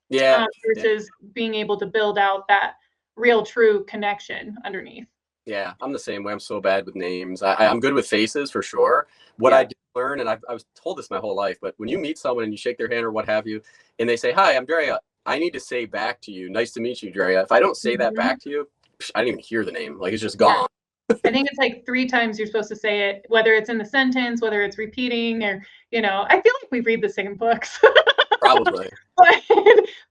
Yeah. versus being able to build out that real, true connection underneath. Yeah, I'm the same way. I'm so bad with names. I'm good with faces for sure. What I Yeah. did learn, and I was told this my whole life, but when you meet someone and you shake their hand or what have you, and they say, "Hi, I'm Drea," I need to say back to you, "Nice to meet you, Drea." If I don't say that Mhm. back to you, I didn't even hear the name. Like it's just Yeah. gone. I think it's like 3 times you're supposed to say it, whether it's in the sentence, whether it's repeating, or, I feel like we read the same books. Probably. but,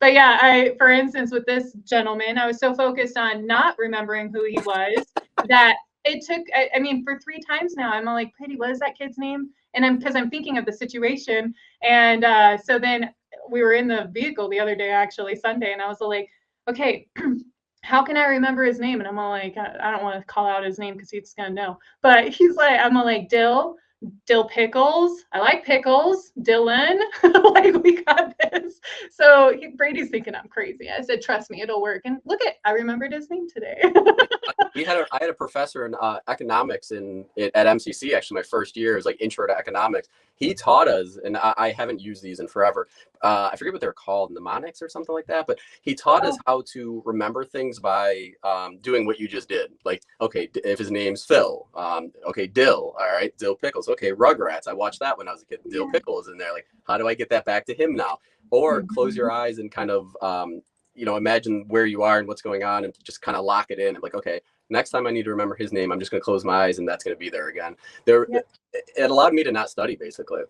but yeah, for instance, with this gentleman, I was so focused on not remembering who he was that it took, I mean, for 3 times now, I'm all like, Pretty, what is that kid's name? And because I'm thinking of the situation. And so then we were in the vehicle the other day, actually, Sunday, and I was like, okay, how can I remember his name? And I'm all like, I don't want to call out his name because he's going to know. But he's like, I'm all like, Dill Pickles. I like pickles. Dylan. Like, we got this. So Brady's thinking I'm crazy. I said, trust me, it'll work. And look I remembered his name today. I had a professor in economics at MCC, actually my first year. It was like intro to economics. He taught us, and I haven't used these in forever. I forget what they're called, mnemonics or something like that. But he taught us how to remember things by doing what you just did. Like, okay, if his name's Phil, okay, Dill, all right, Dill Pickles. Okay, Rugrats. I watched that when I was a kid. Dill Yeah. Pickles in there. Like, how do I get that back to him now? Or close your eyes and kind of imagine where you are and what's going on, and just kind of lock it in. I'm like, okay, next time I need to remember his name, I'm just going to close my eyes and that's going to be there again. Yeah. It allowed me to not study, basically.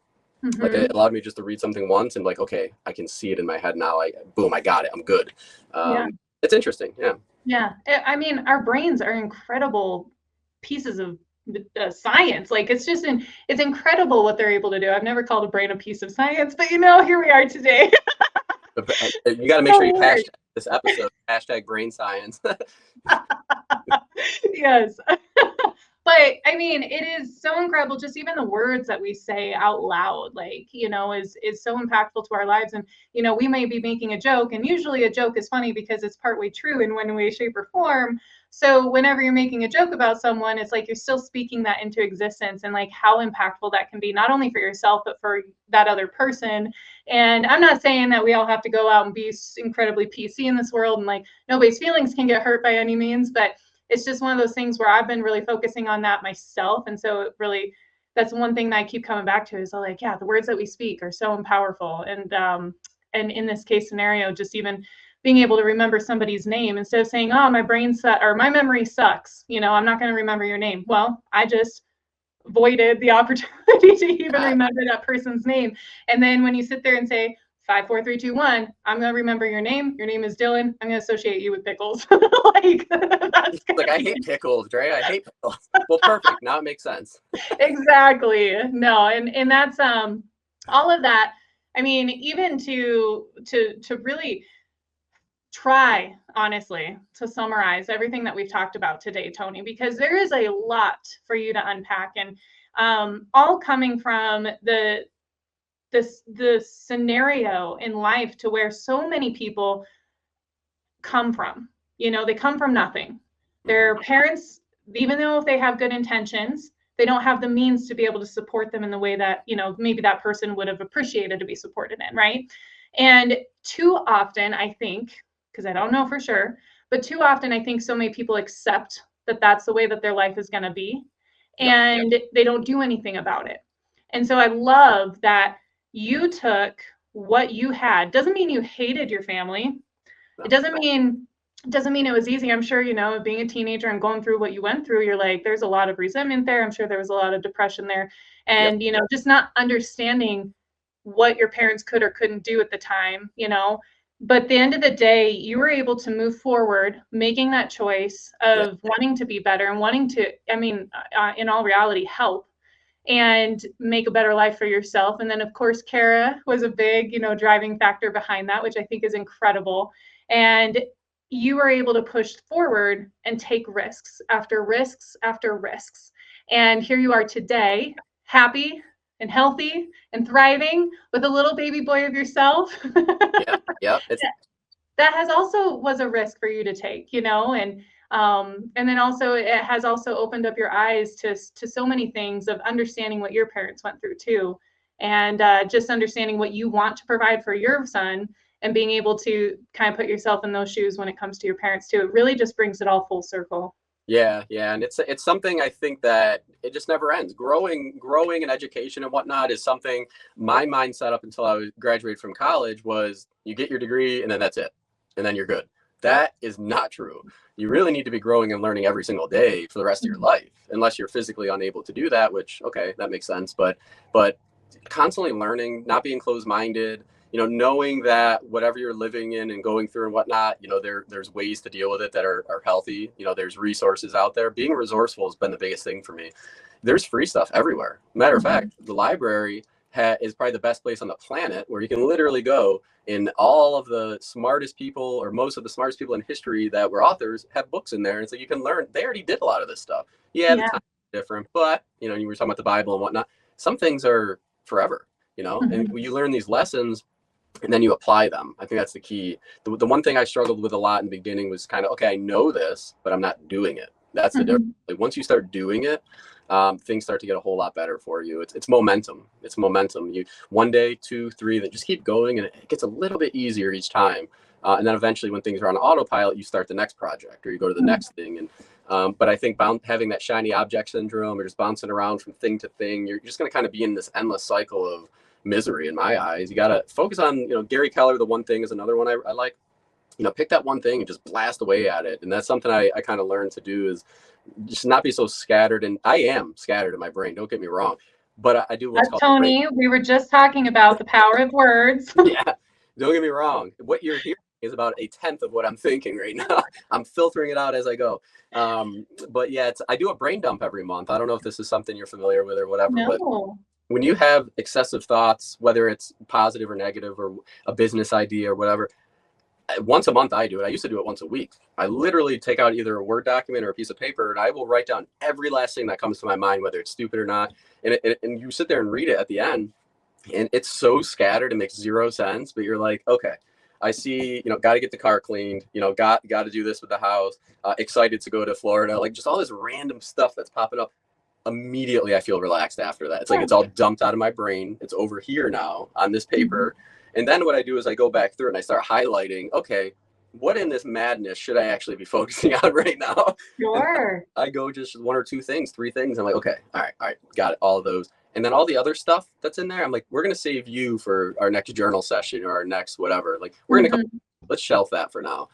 Like it Mm-hmm. allowed me just to read something once and like, okay, I can see it in my head now. Boom, I got it. I'm good. Yeah. It's interesting. Yeah. Yeah. I mean, our brains are incredible pieces of science. Like, it's incredible what they're able to do. I've never called a brain a piece of science, but here we are today. You got to make sure you hashtag this episode, hashtag brain science. Yes. But I mean, it is so incredible. Just even the words that we say out loud, like, is so impactful to our lives. And, we may be making a joke, and usually a joke is funny because it's partway true in one way, shape, or form. So whenever you're making a joke about someone, it's like you're still speaking that into existence, and like how impactful that can be, not only for yourself, but for that other person. And I'm not saying that we all have to go out and be incredibly PC in this world, and like nobody's feelings can get hurt by any means, but it's just one of those things where I've been really focusing on that myself. And so that's one thing that I keep coming back to is like, yeah, the words that we speak are so powerful. And in this case scenario, just even being able to remember somebody's name instead of saying, oh, my or my memory sucks. I'm not going to remember your name. Well, I just voided the opportunity to even remember that person's name. And then when you sit there and say, 5, 4, 3, 2, 1, I'm going to remember your name. Your name is Dylan. I'm going to associate you with pickles. Like, that's like, I hate pickles, Dre. I hate pickles. Well, perfect. Now it makes sense. Exactly. No, and that's all of that. I mean, even to really try, honestly, to summarize everything that we've talked about today, Tony, because there is a lot for you to unpack, and all coming from the scenario in life to where so many people come from. They come from nothing. Their parents, even though they have good intentions, they don't have the means to be able to support them in the way that, maybe that person would have appreciated to be supported in, right? And too often, I think, because I don't know for sure, but too often I think so many people accept that that's the way that their life is going to be, and they don't do anything about it. And so I love that you took what you had. Doesn't mean you hated your family. It doesn't mean it was easy. I'm sure, being a teenager and going through what you went through, you're like, there's a lot of resentment there. I'm sure there was a lot of depression there. And, just not understanding what your parents could or couldn't do at the time, But at the end of the day, you were able to move forward, making that choice of wanting to be better and wanting to, in all reality, help and make a better life for yourself. And then, of course, Kara was a big, driving factor behind that, which I think is incredible. And you were able to push forward and take risks after risks after risks. And here you are today, happy and healthy and thriving with a little baby boy of yourself. Yeah. That has also was a risk for you to take, and then also it has also opened up your eyes to so many things of understanding what your parents went through too, and just understanding what you want to provide for your son and being able to kind of put yourself in those shoes when it comes to your parents too. It really just brings it all full circle. Yeah. And it's something I think that it just never ends. Growing in education and whatnot is something my mindset up until I graduated from college was you get your degree and then that's it. And then you're good. That is not true. You really need to be growing and learning every single day for the rest of your life, unless you're physically unable to do that, which, okay, that makes sense. But constantly learning, not being closed-minded, knowing that whatever you're living in and going through and whatnot, there's ways to deal with it that are healthy. There's resources out there. Being resourceful has been the biggest thing for me. There's free stuff everywhere. Matter of fact, the library is probably the best place on the planet where you can literally go, and all of the smartest people, or most of the smartest people in history that were authors, have books in there. And so you can learn. They already did a lot of this stuff. The time is different, but you were talking about the Bible and whatnot. Some things are forever, and you learn these lessons and then you apply them. I think that's the key. The one thing I struggled with a lot in the beginning was kind of, okay, I know this, but I'm not doing it. That's the difference. Like, once you start doing it, things start to get a whole lot better for you. It's momentum. It's momentum. You 1 day, 2, 3, then just keep going, and it gets a little bit easier each time. And then eventually, when things are on autopilot, you start the next project or you go to the next thing. And but I think having that shiny object syndrome or just bouncing around from thing to thing, you're just going to kind of be in this endless cycle of misery in my eyes. You got to focus on, Gary Keller, the one thing is another one I like. Pick that one thing and just blast away at it. And that's something I kind of learned to do, is just not be so scattered. And I am scattered in my brain, don't get me wrong, but I do what's called Tony, we were just talking about the power of words. Yeah, don't get me wrong. What you're hearing is about 1/10 of what I'm thinking right now. I'm filtering it out as I go. But yeah, I do a brain dump every month. I don't know if this is something you're familiar with or whatever, but when you have excessive thoughts, whether it's positive or negative or a business idea or whatever, once a month I do it. I used to do it once a week. I literally take out either a Word document or a piece of paper, and I will write down every last thing that comes to my mind, whether it's stupid or not. And you sit there and read it at the end, and it's so scattered, it makes zero sense. But you're like, okay, I see, got to get the car cleaned, got to do this with the house, excited to go to Florida, like just all this random stuff that's popping up. Immediately I feel relaxed after that. It's like it's all dumped out of my brain. It's over here now on this paper. And then what I do is I go back through and I start highlighting, okay, what in this madness should I actually be focusing on right now? Sure. I go just 1 or 2 things, 3 things. I'm like, okay, all right, got it, all of those. And then all the other stuff that's in there, I'm like, we're going to save you for our next journal session or our next whatever. Like, we're going to let's shelf that for now.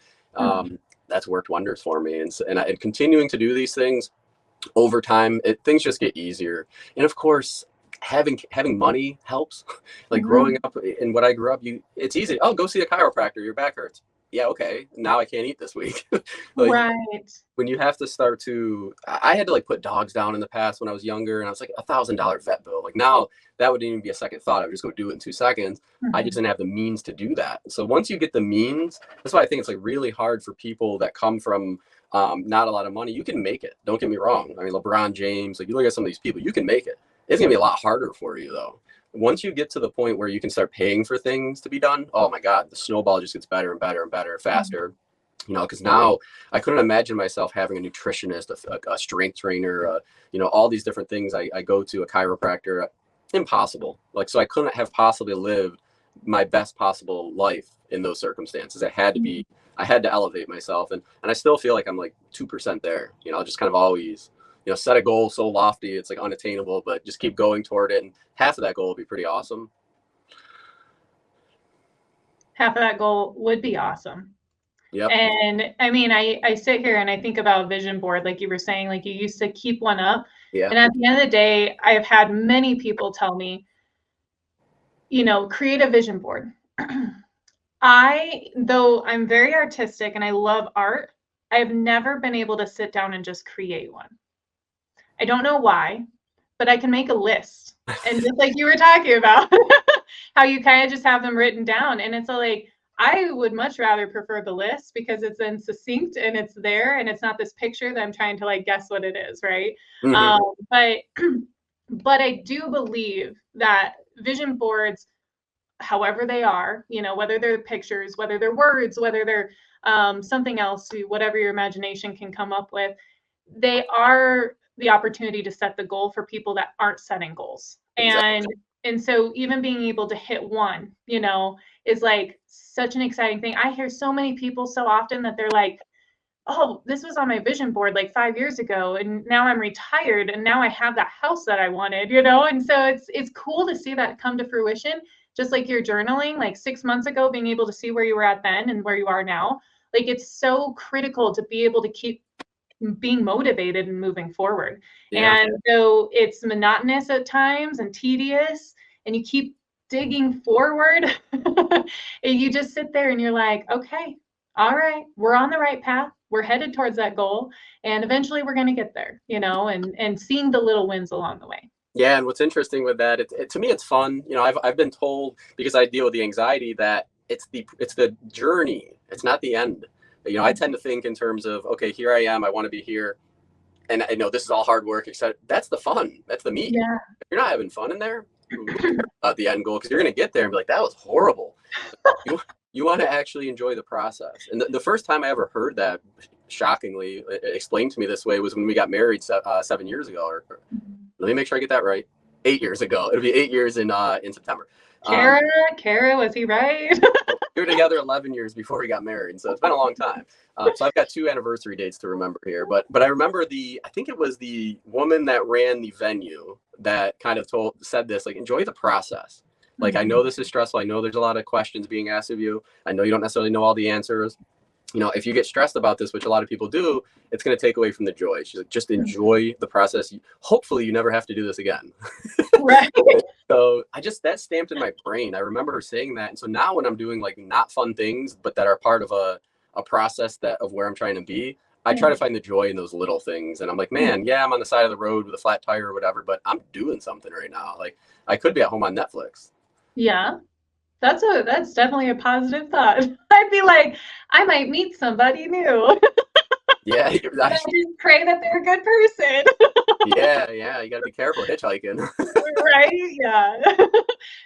That's worked wonders for me. And continuing to do these things over time, things just get easier. And of course, having money helps. Like growing up in what I grew up, it's easy. Oh, go see a chiropractor, your back hurts. Yeah, okay, now I can't eat this week. Right. When you have to start to, I had to like put dogs down in the past when I was younger, and I was like $1,000 vet bill. Like now that wouldn't even be a second thought. I would just go do it in 2 seconds. I just didn't have the means to do that. So once you get the means, that's why I think it's like really hard for people that come from not a lot of money. You can make it. Don't get me wrong. I mean, LeBron James, like you look at some of these people, you can make it. It's gonna be a lot harder for you though. Once you get to the point where you can start paying for things to be done, oh my God, the snowball just gets better and better and better, faster. because now I couldn't imagine myself having a nutritionist, a strength trainer, all these different things. I go to a chiropractor. Impossible. Like, so I couldn't have possibly lived my best possible life in those circumstances. I had to elevate myself, and I still feel like I'm like 2% there. I'll just kind of always, set a goal so lofty it's like unattainable, but just keep going toward it, and half of that goal will be pretty awesome. Half of that goal would be awesome. Yep. And I mean, I sit here and I think about vision board, like you were saying, like you used to keep one up. Yeah. And at the end of the day, I have had many people tell me, create a vision board. Though I'm very artistic and I love art, I have never been able to sit down and just create one. I don't know why, but I can make a list. And just like you were talking about, how you kind of just have them written down. And it's like, I would much rather prefer the list because it's then succinct and it's there and it's not this picture that I'm trying to like guess what it is, right? Mm-hmm. But I do believe that vision boards, however they are, whether they're pictures, whether they're words, whether they're something else, whatever your imagination can come up with, they are the opportunity to set the goal for people that aren't setting goals. Exactly. And so even being able to hit one, is like such an exciting thing. I hear so many people so often that they're like, oh, this was on my vision board like 5 years ago, and now I'm retired, and now I have that house that I wanted, And so it's cool to see that come to fruition, just like your journaling, like 6 months ago, being able to see where you were at then and where you are now. Like, it's so critical to be able to keep being motivated and moving forward. Yeah. And so it's monotonous at times and tedious, and you keep digging forward. And you just sit there and you're like, okay, all right, we're on the right path. We're headed towards that goal. And eventually we're going to get there, and seeing the little wins along the way. Yeah. And what's interesting with that, to me, it's fun. I've been told, because I deal with the anxiety, that it's the journey. It's not the end. I tend to think in terms of, okay, here I am, I want to be here. And I know this is all hard work, except that's the fun. That's the meat. Yeah. If you're not having fun in there, about the end goal, because you're going to get there and be like, that was horrible. You want to actually enjoy the process. And the first time I ever heard that, shockingly, explained to me this way was when we got married 7 years ago. Or let me make sure I get that right. 8 years ago. It'll be 8 years in September. Kara, was he right? We were together 11 years before we got married, so it's been a long time. So I've got 2 anniversary dates to remember here, but I remember I think it was the woman that ran the venue that kind of said this, like, enjoy the process. Like, I know this is stressful. I know there's a lot of questions being asked of you. I know you don't necessarily know all the answers. If you get stressed about this, which a lot of people do, it's going to take away from the joy. She's like, just enjoy the process. Hopefully you never have to do this again. Right. So that stamped in my brain. I remember her saying that. And so now when I'm doing like not fun things, but that are part of a process of where I'm trying to be, I try to find the joy in those little things. And I'm like, man, yeah, I'm on the side of the road with a flat tire or whatever, but I'm doing something right now. Like, I could be at home on Netflix. Yeah. That's definitely a positive thought. I'd be like, I might meet somebody new. Yeah. I just pray that they're a good person. Yeah. You got to be careful hitchhiking. Right? Yeah.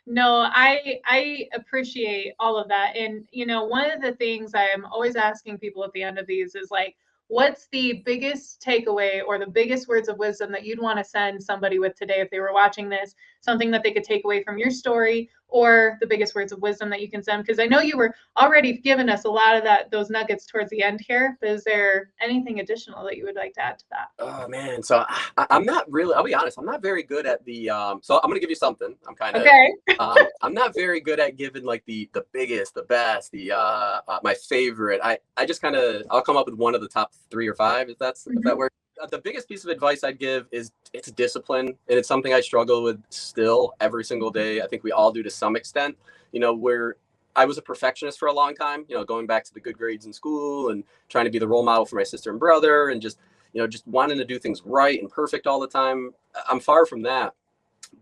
No, I appreciate all of that. And, one of the things I'm always asking people at the end of these is like, what's the biggest takeaway or the biggest words of wisdom that you'd want to send somebody with today if they were watching this, something that they could take away from your story, or the biggest words of wisdom that you can send? Because I know you were already giving us a lot of those nuggets towards the end here, but is there anything additional that you would like to add to that? Oh man, so I'm not really, I'll be honest, I'm not very good at the so I'm gonna give you something. I'm kind of okay. I'm not very good at giving like the biggest, the best, the my favorite. I just kind of, I'll come up with one of the top 3 or 5 if that works. The biggest piece of advice I'd give is it's discipline, and it's something I struggle with still every single day. I think we all do to some extent. Where I was a perfectionist for a long time, going back to the good grades in school and trying to be the role model for my sister and brother, and just wanting to do things right and perfect all the time. I'm far from that,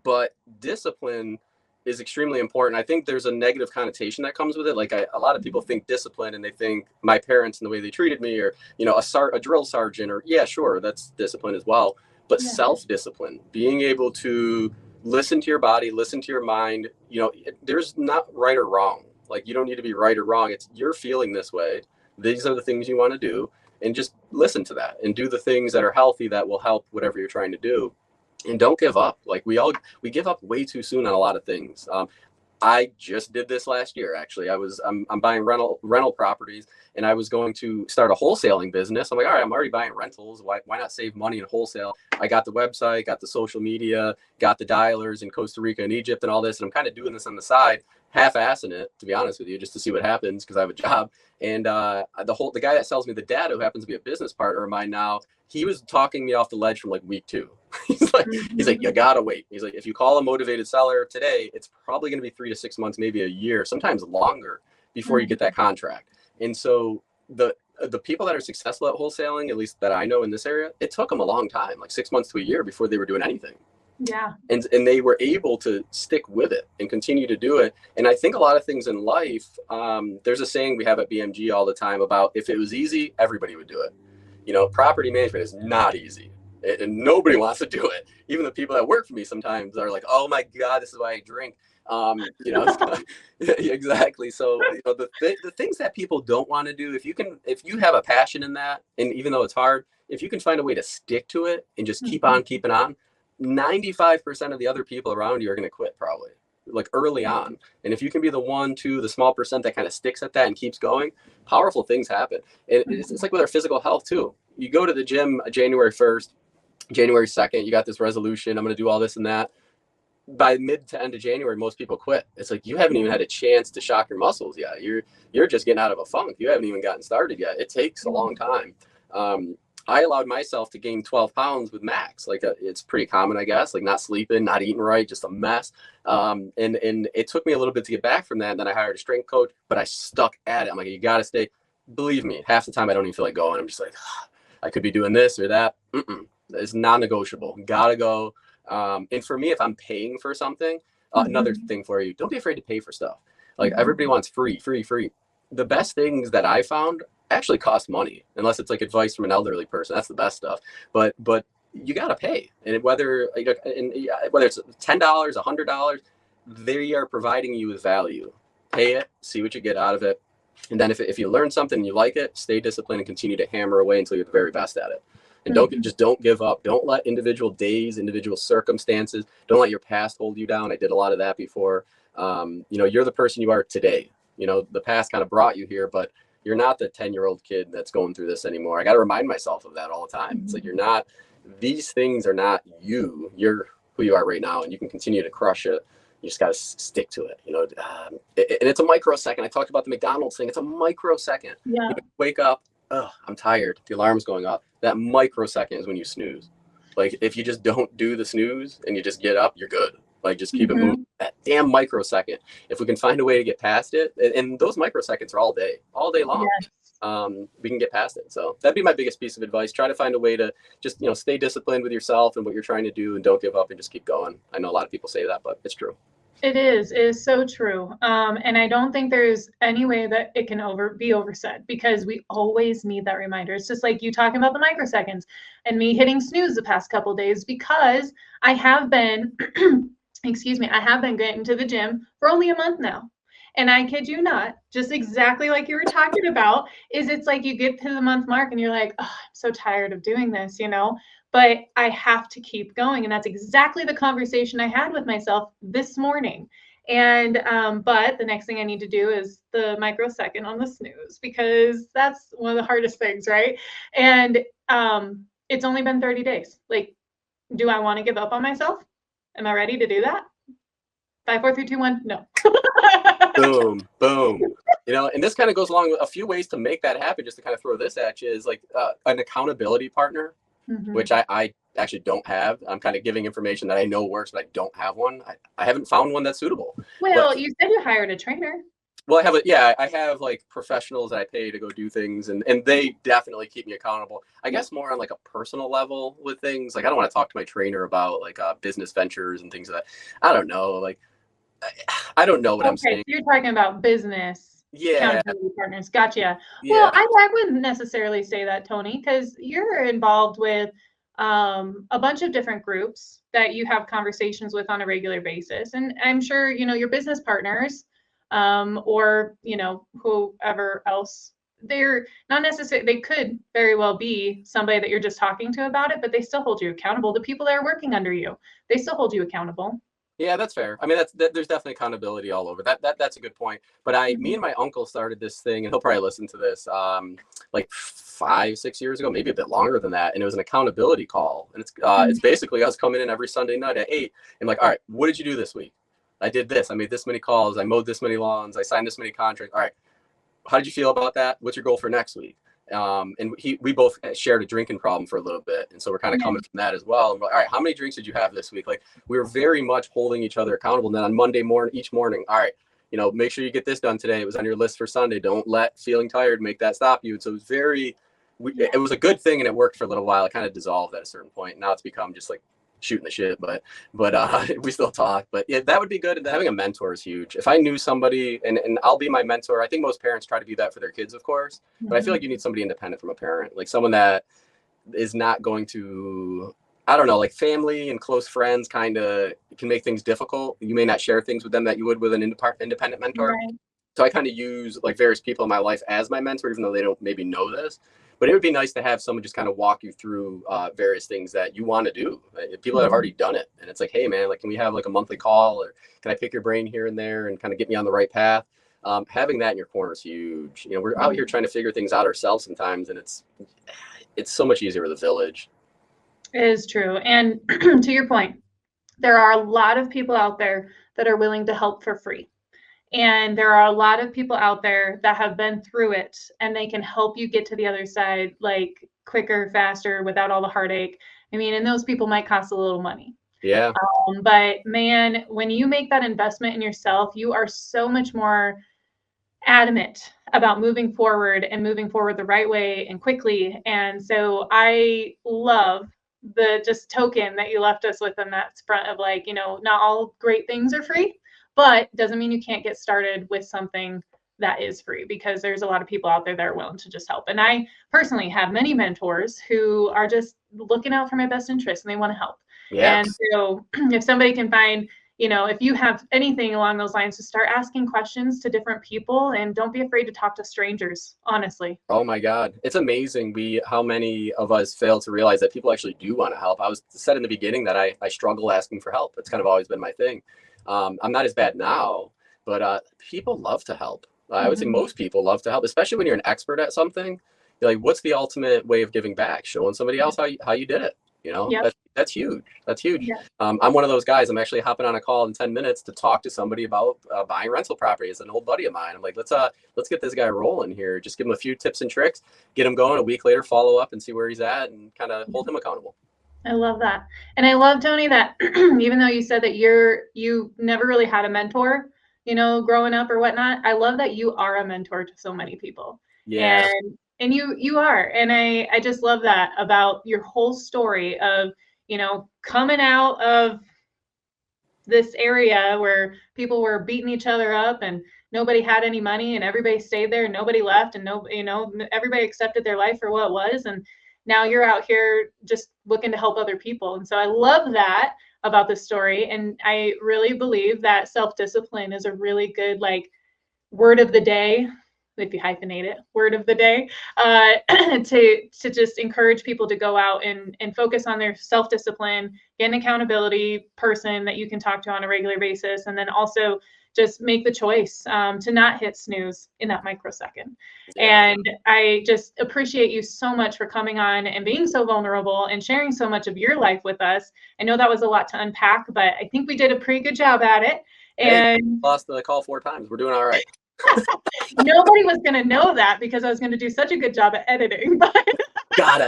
but discipline is extremely important. I think there's a negative connotation that comes with it. Like a lot of people think discipline and they think my parents and the way they treated me, or, a drill sergeant, or yeah, sure, that's discipline as well. But self-discipline, being able to listen to your body, listen to your mind, there's not right or wrong. Like, you don't need to be right or wrong. It's you're feeling this way. These are the things you want to do, and just listen to that and do the things that are healthy that will help whatever you're trying to do. And don't give up. Like we give up way too soon on a lot of things. I just did this last year. Actually, I'm buying rental properties, and I was going to start a wholesaling business. I'm like, all right, I'm already buying rentals. Why not save money in wholesale? I got the website, got the social media, got the dialers in Costa Rica and Egypt and all this. And I'm kind of doing this on the side, half-assing it, to be honest with you, just to see what happens because I have a job. And the guy that sells me the data, who happens to be a business partner of mine now, he was talking me off the ledge from like week 2. He's like, you gotta wait. He's like, if you call a motivated seller today, it's probably going to be 3 to 6 months, maybe a year, sometimes longer before you get that contract. And so the people that are successful at wholesaling, at least that I know in this area, it took them a long time, like 6 months to a year before they were doing anything. Yeah. And they were able to stick with it and continue to do it. And I think a lot of things in life, there's a saying we have at BMG all the time about if it was easy, everybody would do it. Property management is not easy. And nobody wants to do it. Even the people that work for me sometimes are like, oh my God, this is why I drink. Exactly. So the things that people don't want to do, if you have a passion in that, and even though it's hard, if you can find a way to stick to it and just keep on keeping on, 95% of the other people around you are going to quit probably, like early on. And if you can be the 1-2, the small percent that kind of sticks at that and keeps going, powerful things happen. And it's like with our physical health too. You go to the gym January 1st, January 2nd, you got this resolution, I'm going to do all this and that. By mid to end of January, most people quit. It's like you haven't even had a chance to shock your muscles yet. You're just getting out of a funk. You haven't even gotten started yet. It takes a long time. I allowed myself to gain 12 pounds with max. It's pretty common, I guess, like not sleeping, not eating right, just a mess. And it took me a little bit to get back from that. And then I hired a strength coach, but I stuck at it. I'm like, you got to stay. Believe me, half the time I don't even feel like going. I'm just like, I could be doing this or that. It's non-negotiable. Gotta go. And for me, if I'm paying for something, another thing for you, don't be afraid to pay for stuff. Like everybody wants free. The best things that I found actually cost money, unless it's like advice from an elderly person. That's the best stuff. But you gotta pay, and whether it's $10, $100, they are providing you with value. Pay it, see what you get out of it, and then if you learn something and you like it, stay disciplined and continue to hammer away until you're the very best at it. And don't give up. Don't let individual days, individual circumstances, don't let your past hold you down. I did a lot of that before. You're the person you are today. The past kind of brought you here, but you're not the 10-year-old kid that's going through this anymore. I got to remind myself of that all the time. It's like, these things are not you. You're who you are right now, and you can continue to crush it. You just got to stick to it. And it's a microsecond. I talked about the McDonald's thing. It's a microsecond. Yeah. Wake up. Oh, I'm tired. The alarm's going off. That microsecond is when you snooze. Like if you just don't do the snooze and you just get up, you're good. Like just keep it moving. That damn microsecond. If we can find a way to get past it, and those microseconds are all day long. Yes. We can get past it. So that'd be my biggest piece of advice. Try to find a way to just, stay disciplined with yourself and what you're trying to do, and don't give up and just keep going. I know a lot of people say that, but it's true. It is so true. And I don't think there's any way that it can be oversaid, because we always need that reminder. It's just like you talking about the microseconds and me hitting snooze the past couple of days, because I have been, I have been getting to the gym for only a month now. And I kid you not, just exactly like you were talking about, it's like you get to the month mark and you're like, oh, I'm so tired of doing this, but I have to keep going. And that's exactly the conversation I had with myself this morning. And, but the next thing I need to do is the microsecond on the snooze, because that's one of the hardest things, right? And it's only been 30 days. Like, do I want to give up on myself? Am I ready to do that? 5, 4, 3, 2, 1, no. Boom. And this kind of goes along with a few ways to make that happen, just to kind of throw this at you, is like an accountability partner. Which I actually don't have. I'm kind of giving information that I know works, but I don't have one. I haven't found one that's suitable. Well, you said you hired a trainer. Well, I have like professionals that I pay to go do things, and they definitely keep me accountable. I guess more on like a personal level with things. Like I don't want to talk to my trainer about like business ventures and things like that. I don't know. Like I don't know what I'm saying. So you're talking about business. Yeah. Accountability partners. Gotcha. Yeah. Well, I wouldn't necessarily say that, Tony, because you're involved with a bunch of different groups that you have conversations with on a regular basis. And I'm sure, your business partners or, whoever else they're not necessarily, they could very well be somebody that you're just talking to about it, but they still hold you accountable. The people that are working under you, they still hold you accountable. Yeah, that's fair. I mean, there's definitely accountability all over. That's a good point. But me and my uncle started this thing, and he'll probably listen to this, like 5, 6 years ago, maybe a bit longer than that. And it was an accountability call, and it's basically us coming in every Sunday night at 8, and like, all right, what did you do this week? I did this. I made this many calls. I mowed this many lawns. I signed this many contracts. All right, how did you feel about that? What's your goal for next week? And we both shared a drinking problem for a little bit, and so we're kind of coming from that as well. And we're like, all right, how many drinks did you have this week? Like, we were very much holding each other accountable. And then on Monday morning, each morning, all right, make sure you get this done today. It was on your list for Sunday. Don't let feeling tired make that stop you. And so it was it was a good thing, and it worked for a little while. It kind of dissolved at a certain point. Now it's become just like shooting the shit, but we still talk. But yeah, that would be good. And having a mentor is huge. If I knew somebody, and I'll be my mentor, I think most parents try to be that for their kids, of course, but I feel like you need somebody independent from a parent, like someone that is not going to, I don't know, like family and close friends kind of can make things difficult. You may not share things with them that you would with an independent mentor. Right. So I kind of use like various people in my life as my mentor, even though they don't maybe know this. But it would be nice to have someone just kind of walk you through various things that you want to do. People that have already done it. And it's like, hey, man, like, can we have like a monthly call, or can I pick your brain here and there and kind of get me on the right path? Having that in your corner is huge. We're out here trying to figure things out ourselves sometimes, and it's so much easier with a village. It is true. And to your point, there are a lot of people out there that are willing to help for free. And there are a lot of people out there that have been through it, and they can help you get to the other side like quicker, faster, without all the heartache. I mean, and those people might cost a little money. Yeah. But man, when you make that investment in yourself, you are so much more adamant about moving forward and moving forward the right way and quickly. And so I love the just token that you left us with in that front of like, not all great things are free. But doesn't mean you can't get started with something that is free, because there's a lot of people out there that are willing to just help. And I personally have many mentors who are just looking out for my best interest, and they want to help. Yeah. And so if somebody can find, if you have anything along those lines, to start asking questions to different people, and don't be afraid to talk to strangers, honestly. Oh my God. It's amazing how many of us fail to realize that people actually do want to help. I was said in the beginning that I struggle asking for help. It's kind of always been my thing. I'm not as bad now, but people love to help. I would say most people love to help, especially when you're an expert at something. You're like, what's the ultimate way of giving back? Showing somebody else how you did it. Yep. That's huge. That's huge. Yeah. I'm one of those guys. I'm actually hopping on a call in 10 minutes to talk to somebody about buying rental property. It's an old buddy of mine. I'm like, let's get this guy rolling here. Just give him a few tips and tricks, get him going. A week later, follow up and see where he's at, and kind of hold him accountable. I love that. And I love, Tony, that even though you said that you never really had a mentor, growing up or whatnot, I love that you are a mentor to so many people. Yeah. And you are. And I just love that about your whole story of, coming out of this area where people were beating each other up and nobody had any money, and everybody stayed there and nobody left, and everybody accepted their life for what it was. And now you're out here just looking to help other people. And so I love that about this story. And I really believe that self-discipline is a really good, like, word of the day, if you hyphenate it, word of the day, to just encourage people to go out and focus on their self-discipline, get an accountability person that you can talk to on a regular basis, and then also just make the choice to not hit snooze in that microsecond. Yeah. And I just appreciate you so much for coming on and being so vulnerable and sharing so much of your life with us. I know that was a lot to unpack, but I think we did a pretty good job at it. And lost the call 4 times. We're doing all right. Nobody was going to know that because I was going to do such a good job at editing. But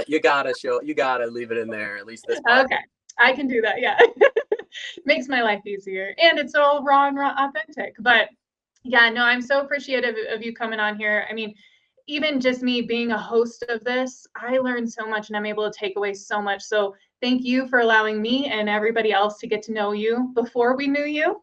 you gotta leave it in there, at least this part. Okay, I can do that. Yeah. Makes my life easier, and it's all raw and authentic. But yeah, no, I'm so appreciative of you coming on here. I mean, even just me being a host of this, I learned so much, and I'm able to take away so much. So thank you for allowing me and everybody else to get to know you before we knew you.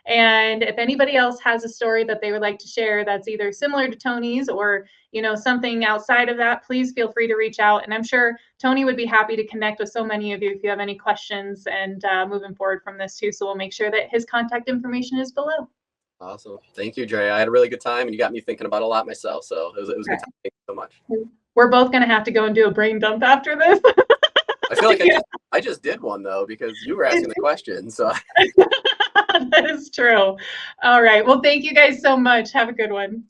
And if anybody else has a story that they would like to share that's either similar to Tony's or, something outside of that, please feel free to reach out. And I'm sure Tony would be happy to connect with so many of you if you have any questions, and moving forward from this too. So we'll make sure that his contact information is below. Awesome. Thank you, Dre. I had a really good time, and you got me thinking about a lot myself. So it was a good time. Thank you so much. We're both going to have to go and do a brain dump after this. I feel like I just did one though, because you were asking the question. So That is true. All right. Well, thank you guys so much. Have a good one.